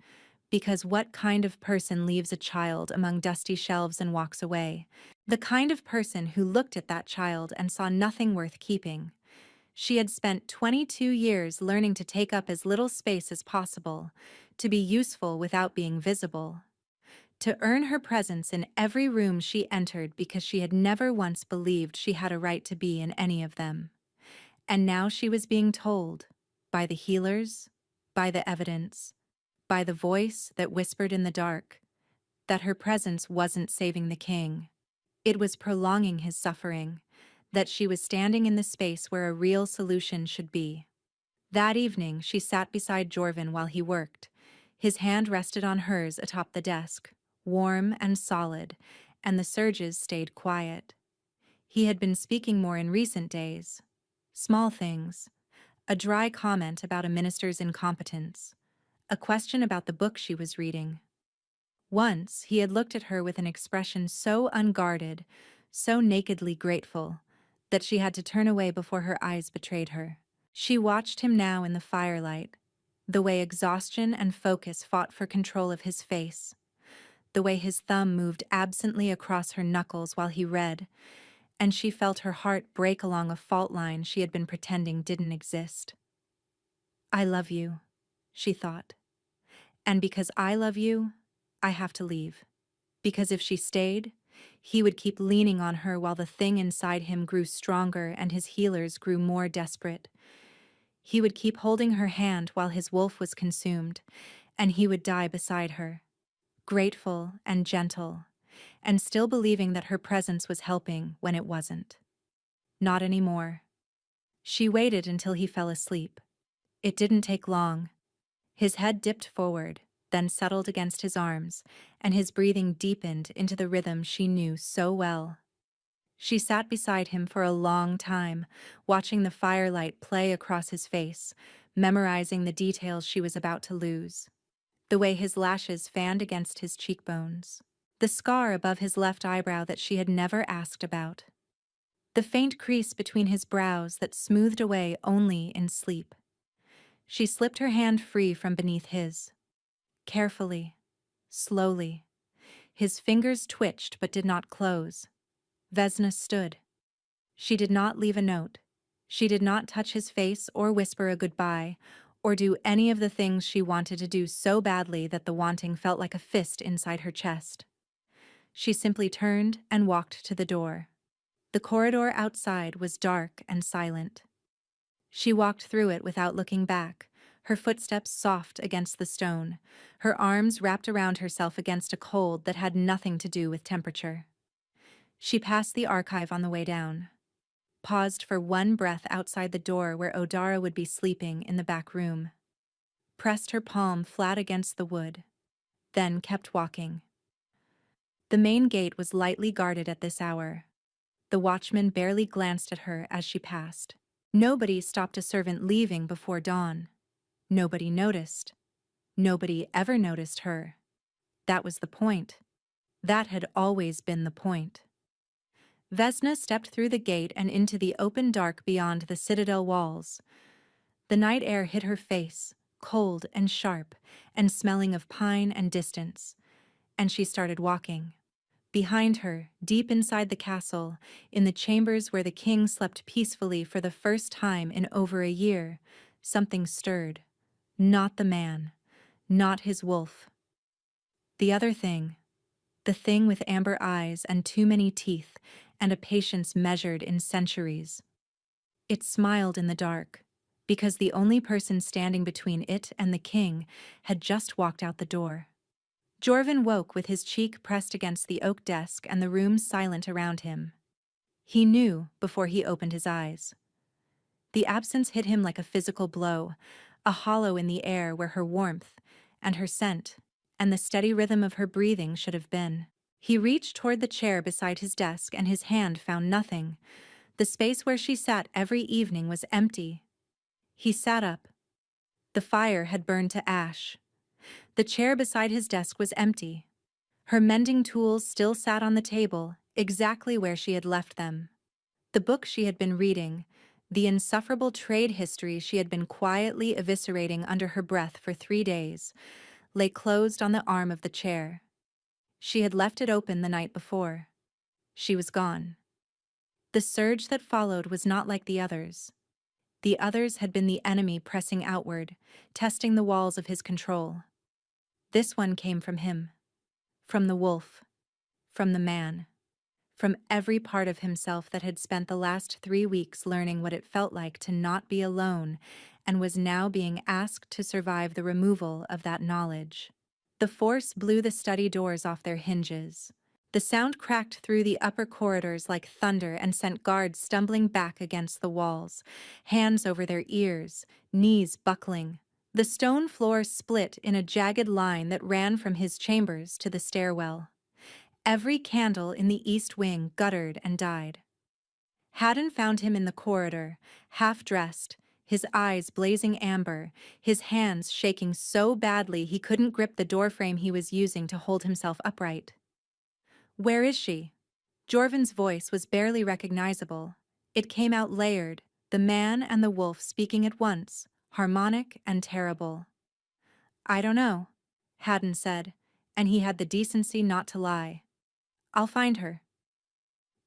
because what kind of person leaves a child among dusty shelves and walks away? The kind of person who looked at that child and saw nothing worth keeping. She had spent 22 years learning to take up as little space as possible, to be useful without being visible, to earn her presence in every room she entered because she had never once believed she had a right to be in any of them. And now she was being told, by the healers, by the evidence, by the voice that whispered in the dark, that her presence wasn't saving the king. It was prolonging his suffering, that she was standing in the space where a real solution should be. That evening, she sat beside Jorvin while he worked. His hand rested on hers atop the desk, warm and solid, and the surges stayed quiet. He had been speaking more in recent days. Small things. A dry comment about a minister's incompetence. A question about the book she was reading. Once, he had looked at her with an expression so unguarded, so nakedly grateful, that she had to turn away before her eyes betrayed her. She watched him now in the firelight, the way exhaustion and focus fought for control of his face, the way his thumb moved absently across her knuckles while he read, and she felt her heart break along a fault line she had been pretending didn't exist. I love you, she thought. And because I love you, I have to leave. Because if she stayed, he would keep leaning on her while the thing inside him grew stronger and his healers grew more desperate. He would keep holding her hand while his wolf was consumed, and he would die beside her, grateful and gentle, and still believing that her presence was helping when it wasn't. Not anymore. She waited until he fell asleep. It didn't take long. His head dipped forward, then settled against his arms, and his breathing deepened into the rhythm she knew so well. She sat beside him for a long time, watching the firelight play across his face, memorizing the details she was about to lose. The way his lashes fanned against his cheekbones. The scar above his left eyebrow that she had never asked about. The faint crease between his brows that smoothed away only in sleep. She slipped her hand free from beneath his. Carefully, slowly. His fingers twitched but did not close. Vesna stood. She did not leave a note. She did not touch his face or whisper a goodbye, or do any of the things she wanted to do so badly that the wanting felt like a fist inside her chest. She simply turned and walked to the door. The corridor outside was dark and silent. She walked through it without looking back, her footsteps soft against the stone, her arms wrapped around herself against a cold that had nothing to do with temperature. She passed the archive on the way down. Paused for one breath outside the door where Odara would be sleeping in the back room. Pressed her palm flat against the wood. Then kept walking. The main gate was lightly guarded at this hour. The watchman barely glanced at her as she passed. Nobody stopped a servant leaving before dawn. Nobody noticed. Nobody ever noticed her. That was the point. That had always been the point. Vesna stepped through the gate and into the open dark beyond the citadel walls. The night air hit her face, cold and sharp, and smelling of pine and distance, and she started walking. Behind her, deep inside the castle, in the chambers where the king slept peacefully for the first time in over a year, something stirred. Not the man, not his wolf. The other thing, the thing with amber eyes and too many teeth, and a patience measured in centuries. It smiled in the dark, because the only person standing between it and the king had just walked out the door. Jorvin woke with his cheek pressed against the oak desk and the room silent around him. He knew before he opened his eyes. The absence hit him like a physical blow, a hollow in the air where her warmth, and her scent, and the steady rhythm of her breathing should have been. He reached toward the chair beside his desk and his hand found nothing. The space where she sat every evening was empty. He sat up. The fire had burned to ash. The chair beside his desk was empty. Her mending tools still sat on the table, exactly where she had left them. The book she had been reading, the insufferable trade history she had been quietly eviscerating under her breath for 3 days, lay closed on the arm of the chair. She had left it open the night before. She was gone. The surge that followed was not like the others. The others had been the enemy pressing outward, testing the walls of his control. This one came from him. From the wolf. From the man. From every part of himself that had spent the last 3 weeks learning what it felt like to not be alone and was now being asked to survive the removal of that knowledge. The force blew the study doors off their hinges. The sound cracked through the upper corridors like thunder and sent guards stumbling back against the walls, hands over their ears, knees buckling. The stone floor split in a jagged line that ran from his chambers to the stairwell. Every candle in the east wing guttered and died. Haddon found him in the corridor, half-dressed, his eyes blazing amber, his hands shaking so badly he couldn't grip the doorframe he was using to hold himself upright. "Where is she?" Jorvin's voice was barely recognizable. It came out layered, the man and the wolf speaking at once, harmonic and terrible. "I don't know," Haddon said, and he had the decency not to lie. "I'll find her."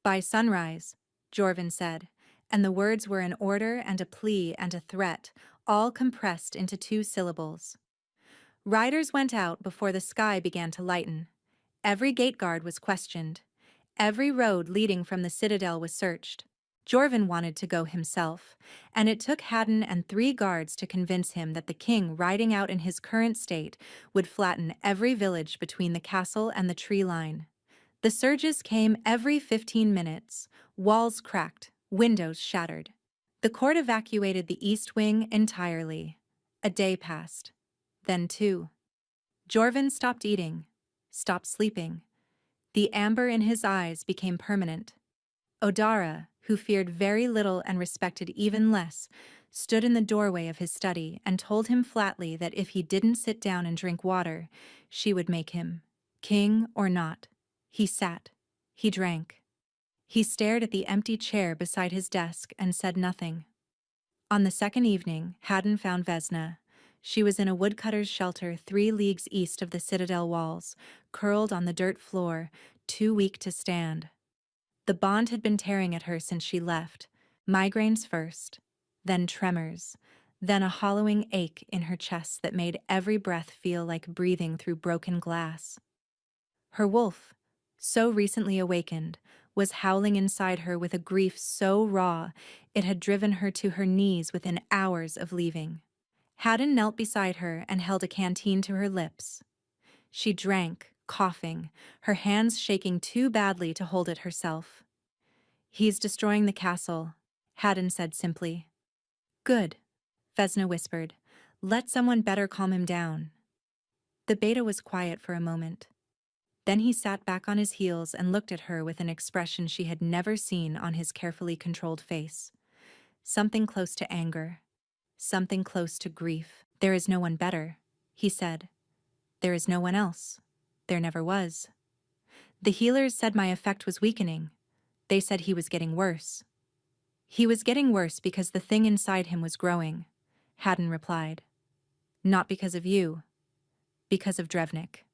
"By sunrise," Jorvin said, and the words were an order and a plea and a threat, all compressed into 2 syllables. Riders went out before the sky began to lighten. Every gate guard was questioned. Every road leading from the citadel was searched. Jorvin wanted to go himself, and it took Haddon and 3 guards to convince him that the king riding out in his current state would flatten every village between the castle and the tree line. The surges came every 15 minutes, walls cracked, windows shattered. The court evacuated the east wing entirely. A day passed. Then 2. Jorvin stopped eating, stopped sleeping. The amber in his eyes became permanent. Odara, who feared very little and respected even less, stood in the doorway of his study and told him flatly that if he didn't sit down and drink water, she would make him, king or not. He sat. He drank. He stared at the empty chair beside his desk and said nothing. On the second evening, Haddon found Vesna. She was in a woodcutter's shelter 3 leagues east of the citadel walls, curled on the dirt floor, too weak to stand. The bond had been tearing at her since she left. Migraines first, then tremors, then a hollowing ache in her chest that made every breath feel like breathing through broken glass. Her wolf, so recently awakened, was howling inside her with a grief so raw it had driven her to her knees within hours of leaving. Haddon knelt beside her and held a canteen to her lips. She drank, coughing, her hands shaking too badly to hold it herself. "He's destroying the castle," Haddon said simply. "Good," Vesna whispered. "Let someone better calm him down." The beta was quiet for a moment. Then he sat back on his heels and looked at her with an expression she had never seen on his carefully controlled face. Something close to anger. Something close to grief. "There is no one better," he said. "There is no one else. There never was. The healers said my effect was weakening. They said he was getting worse." "He was getting worse because the thing inside him was growing," Haddon replied. "Not because of you. Because of Drevnik."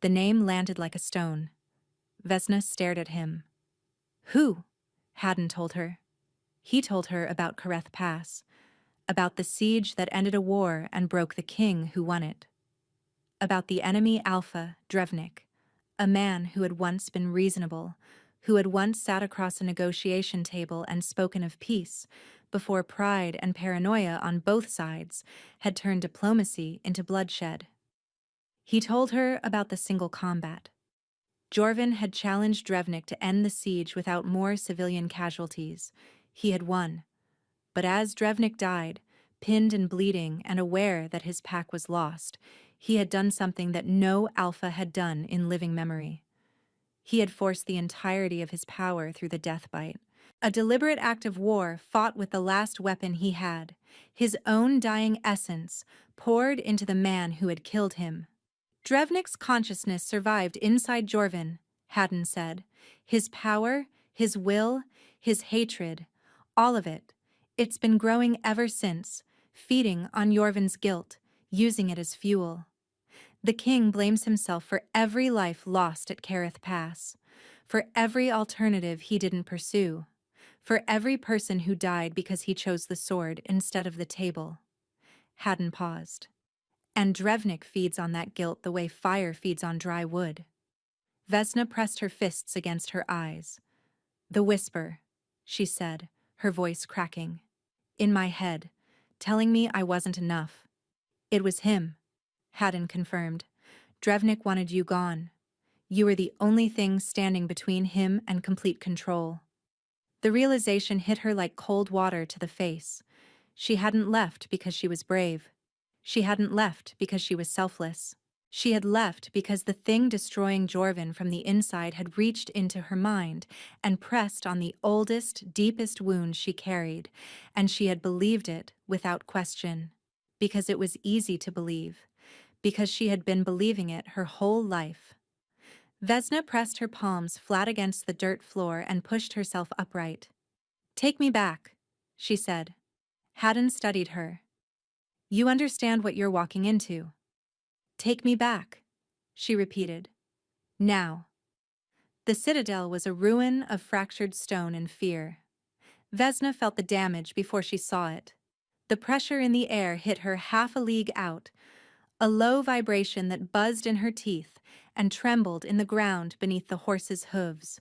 The name landed like a stone. Vesna stared at him. "Who?" Haddon told her. He told her about Kareth Pass, about the siege that ended a war and broke the king who won it. About the enemy Alpha, Drevnik, a man who had once been reasonable, who had once sat across a negotiation table and spoken of peace, before pride and paranoia on both sides had turned diplomacy into bloodshed. He told her about the single combat. Jorvin had challenged Drevnik to end the siege without more civilian casualties. He had won. But as Drevnik died, pinned and bleeding and aware that his pack was lost, he had done something that no Alpha had done in living memory. He had forced the entirety of his power through the death bite. A deliberate act of war fought with the last weapon he had, his own dying essence, poured into the man who had killed him. Drevnik's consciousness survived inside Jorvin, Haddon said. His power, his will, his hatred, all of it. It's been growing ever since, feeding on Jorvin's guilt, using it as fuel. The king blames himself for every life lost at Kareth Pass, for every alternative he didn't pursue, for every person who died because he chose the sword instead of the table. Haddon paused. And Drevnik feeds on that guilt the way fire feeds on dry wood. Vesna pressed her fists against her eyes. "The whisper," she said, her voice cracking. "In my head, telling me I wasn't enough." "It was him," Haddon confirmed. Drevnik wanted you gone. You were the only thing standing between him and complete control. The realization hit her like cold water to the face. She hadn't left because she was brave. She hadn't left because she was selfless. She had left because the thing destroying Jorvin from the inside had reached into her mind and pressed on the oldest, deepest wound she carried, and she had believed it without question. Because it was easy to believe. Because she had been believing it her whole life. Vesna pressed her palms flat against the dirt floor and pushed herself upright. "Take me back," she said. Haddon studied her. "You understand what you're walking into." "Take me back," she repeated. "Now." The citadel was a ruin of fractured stone and fear. Vesna felt the damage before she saw it. The pressure in the air hit her half a league out, a low vibration that buzzed in her teeth and trembled in the ground beneath the horses' hooves.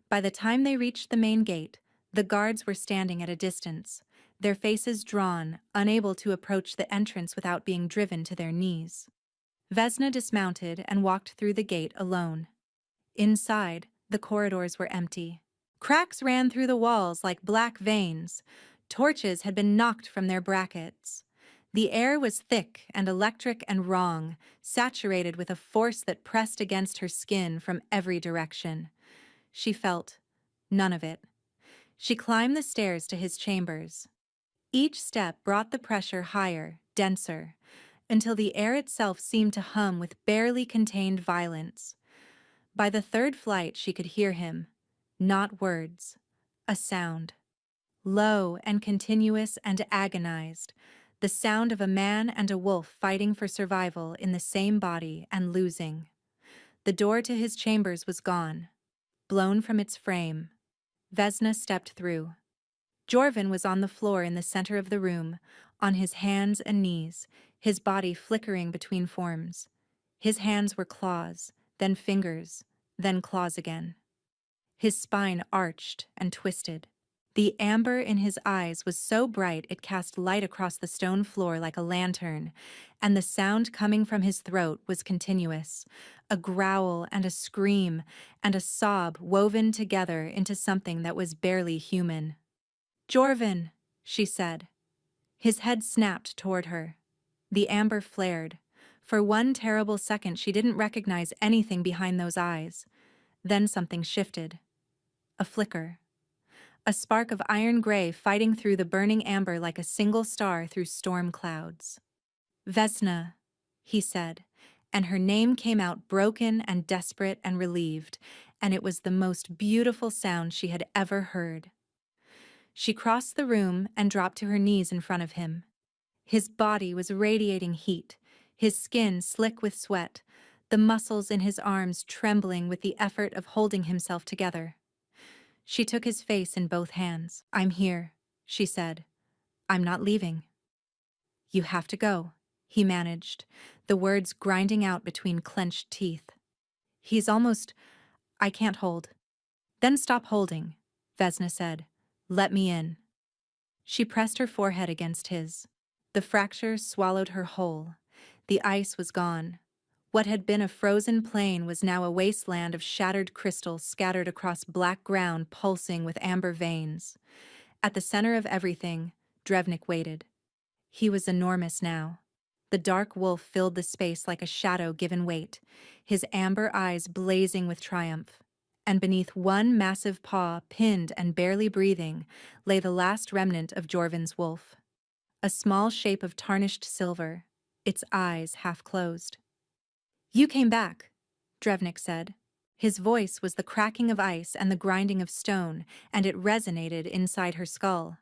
By the time they reached the main gate, the guards were standing at a distance, their faces drawn, unable to approach the entrance without being driven to their knees. Vesna dismounted and walked through the gate alone. Inside, the corridors were empty. Cracks ran through the walls like black veins. Torches had been knocked from their brackets. The air was thick and electric and wrong, saturated with a force that pressed against her skin from every direction. She felt none of it. She climbed the stairs to his chambers. Each step brought the pressure higher, denser, until the air itself seemed to hum with barely contained violence. By the third flight she could hear him. Not words. A sound. Low and continuous and agonized. The sound of a man and a wolf fighting for survival in the same body and losing. The door to his chambers was gone. Blown from its frame. Vesna stepped through. Jorvin was on the floor in the center of the room, on his hands and knees, his body flickering between forms. His hands were claws, then fingers, then claws again. His spine arched and twisted. The amber in his eyes was so bright it cast light across the stone floor like a lantern, and the sound coming from his throat was continuous, a growl and a scream and a sob woven together into something that was barely human. "Jorvin," she said. His head snapped toward her. The amber flared. For one terrible second she didn't recognize anything behind those eyes. Then something shifted. A flicker. A spark of iron gray fighting through the burning amber like a single star through storm clouds. "Vesna," he said, and her name came out broken and desperate and relieved, and it was the most beautiful sound she had ever heard. She crossed the room and dropped to her knees in front of him. His body was radiating heat, his skin slick with sweat, the muscles in his arms trembling with the effort of holding himself together. She took his face in both hands. "I'm here," she said. "I'm not leaving." "You have to go," he managed, the words grinding out between clenched teeth. "I can't hold." "Then stop holding," Vesna said. "Let me in." She pressed her forehead against his. The fracture swallowed her whole. The ice was gone. What had been a frozen plain was now a wasteland of shattered crystals scattered across black ground pulsing with amber veins. At the center of everything, Drevnik waited. He was enormous now. The dark wolf filled the space like a shadow given weight, his amber eyes blazing with triumph. And beneath one massive paw, pinned and barely breathing, lay the last remnant of Jorvin's wolf. A small shape of tarnished silver, its eyes half closed. "You came back," Drevnik said. His voice was the cracking of ice and the grinding of stone, and it resonated inside her skull.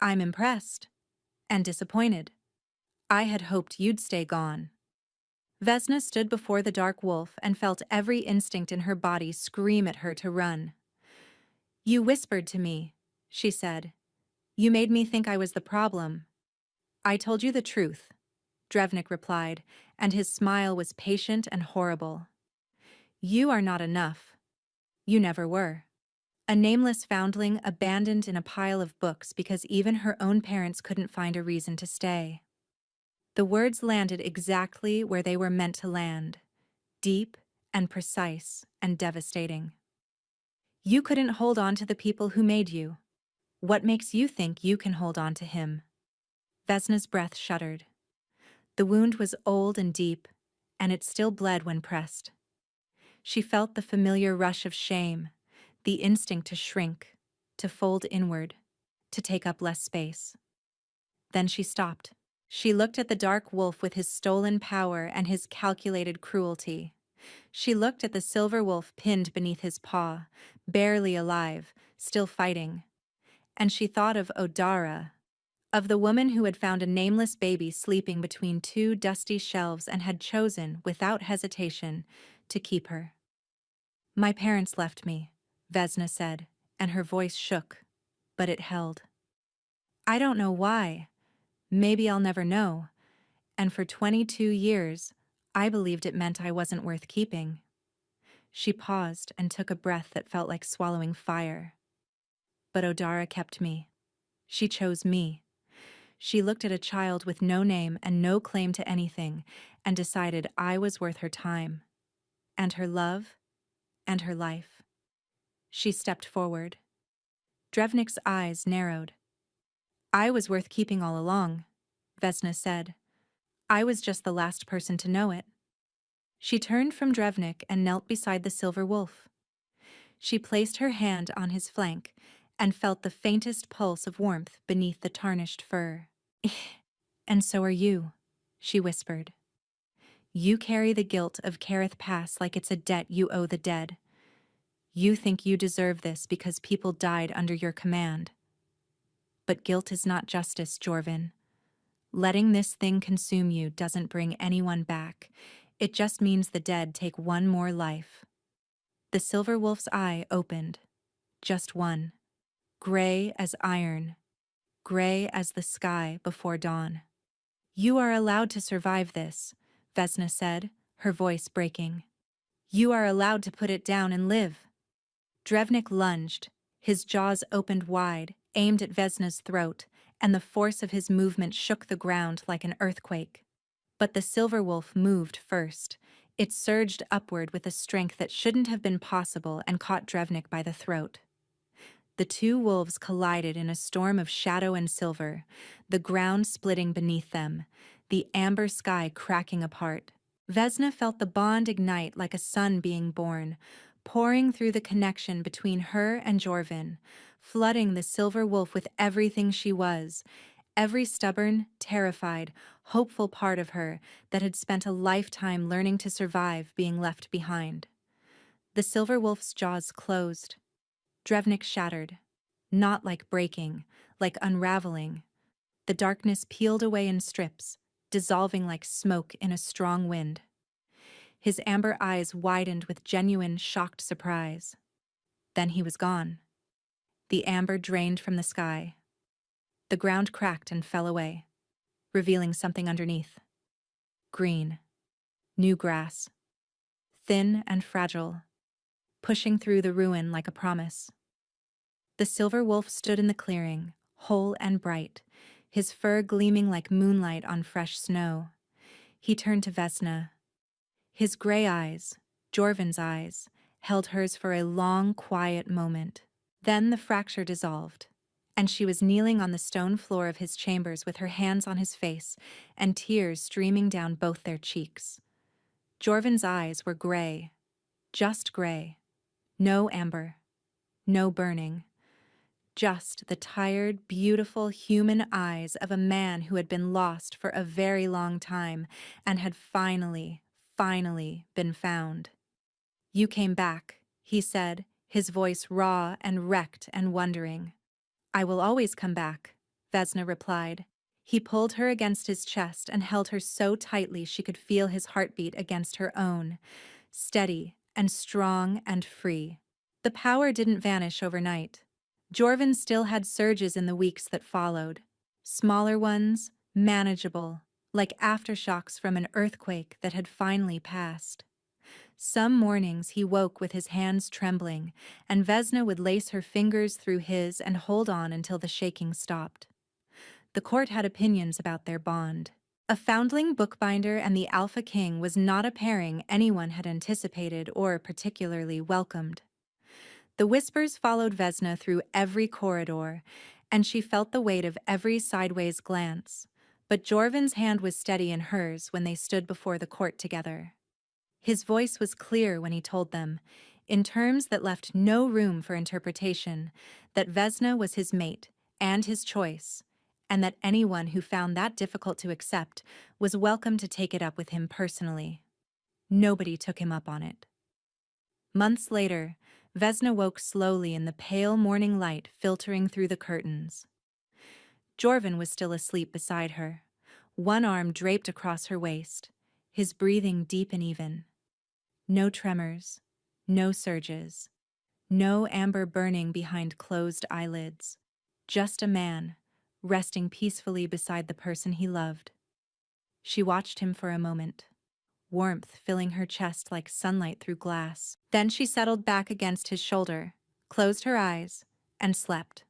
"I'm impressed. And disappointed. I had hoped you'd stay gone." Vesna stood before the dark wolf and felt every instinct in her body scream at her to run. "You whispered to me," she said. "You made me think I was the problem." "I told you the truth," Drevnik replied, and his smile was patient and horrible. "You are not enough. You never were." A nameless foundling abandoned in a pile of books because even her own parents couldn't find a reason to stay. The words landed exactly where they were meant to land, deep and precise and devastating. You couldn't hold on to the people who made you. What makes you think you can hold on to him? Vesna's breath shuddered. The wound was old and deep, and it still bled when pressed. She felt the familiar rush of shame, the instinct to shrink, to fold inward, to take up less space. Then she stopped. She looked at the dark wolf with his stolen power and his calculated cruelty. She looked at the silver wolf pinned beneath his paw, barely alive, still fighting. And she thought of Odara, of the woman who had found a nameless baby sleeping between two dusty shelves and had chosen, without hesitation, to keep her. "My parents left me," Vesna said, and her voice shook, but it held. "I don't know why. Maybe I'll never know. And for 22 years, I believed it meant I wasn't worth keeping." She paused and took a breath that felt like swallowing fire. But Odara kept me. She chose me. She looked at a child with no name and no claim to anything and decided I was worth her time, and her love, and her life. She stepped forward. Drevnik's eyes narrowed. "I was worth keeping all along," Vesna said. "I was just the last person to know it." She turned from Drevnik and knelt beside the silver wolf. She placed her hand on his flank and felt the faintest pulse of warmth beneath the tarnished fur. "And so are you," she whispered. "You carry the guilt of Kareth Pass like it's a debt you owe the dead. You think you deserve this because people died under your command. But guilt is not justice, Jorvin. Letting this thing consume you doesn't bring anyone back. It just means the dead take one more life." The silver wolf's eye opened. Just one. Gray as iron. Gray as the sky before dawn. "You are allowed to survive this," Vesna said, her voice breaking. "You are allowed to put it down and live." Drevnik lunged, his jaws opened wide, aimed at Vesna's throat, and the force of his movement shook the ground like an earthquake. But the silver wolf moved first. It surged upward with a strength that shouldn't have been possible and caught Drevnik by the throat. The two wolves collided in a storm of shadow and silver, the ground splitting beneath them, the amber sky cracking apart. Vesna felt the bond ignite like a sun being born, pouring through the connection between her and Jorvin, flooding the silver wolf with everything she was, every stubborn, terrified, hopeful part of her that had spent a lifetime learning to survive being left behind. The silver wolf's jaws closed. Drevnik shattered. Not like breaking, like unraveling. The darkness peeled away in strips, dissolving like smoke in a strong wind. His amber eyes widened with genuine, shocked surprise. Then he was gone. The amber drained from the sky. The ground cracked and fell away, revealing something underneath. Green. New grass. Thin and fragile, pushing through the ruin like a promise. The silver wolf stood in the clearing, whole and bright, his fur gleaming like moonlight on fresh snow. He turned to Vesna. His gray eyes, Jorvin's eyes, held hers for a long, quiet moment. Then the fracture dissolved, and she was kneeling on the stone floor of his chambers with her hands on his face and tears streaming down both their cheeks. Jorvin's eyes were gray, just gray. No amber, no burning. Just the tired, beautiful human eyes of a man who had been lost for a very long time and had finally been found. "You came back," he said, his voice raw and wrecked and wondering. "I will always come back," Vesna replied. He pulled her against his chest and held her so tightly she could feel his heartbeat against her own, steady and strong and free. The power didn't vanish overnight. Jorvin still had surges in the weeks that followed. Smaller ones, manageable, like aftershocks from an earthquake that had finally passed. Some mornings he woke with his hands trembling, and Vesna would lace her fingers through his and hold on until the shaking stopped. The court had opinions about their bond. A foundling bookbinder and the Alpha King was not a pairing anyone had anticipated or particularly welcomed. The whispers followed Vesna through every corridor, and she felt the weight of every sideways glance. But Jorvin's hand was steady in hers when they stood before the court together. His voice was clear when he told them, in terms that left no room for interpretation, that Vesna was his mate and his choice, and that anyone who found that difficult to accept was welcome to take it up with him personally. Nobody took him up on it. Months later, Vesna woke slowly in the pale morning light filtering through the curtains. Jorvin was still asleep beside her, one arm draped across her waist, his breathing deep and even. No tremors, no surges, no amber burning behind closed eyelids. Just a man, resting peacefully beside the person he loved. She watched him for a moment, warmth filling her chest like sunlight through glass. Then she settled back against his shoulder, closed her eyes, and slept.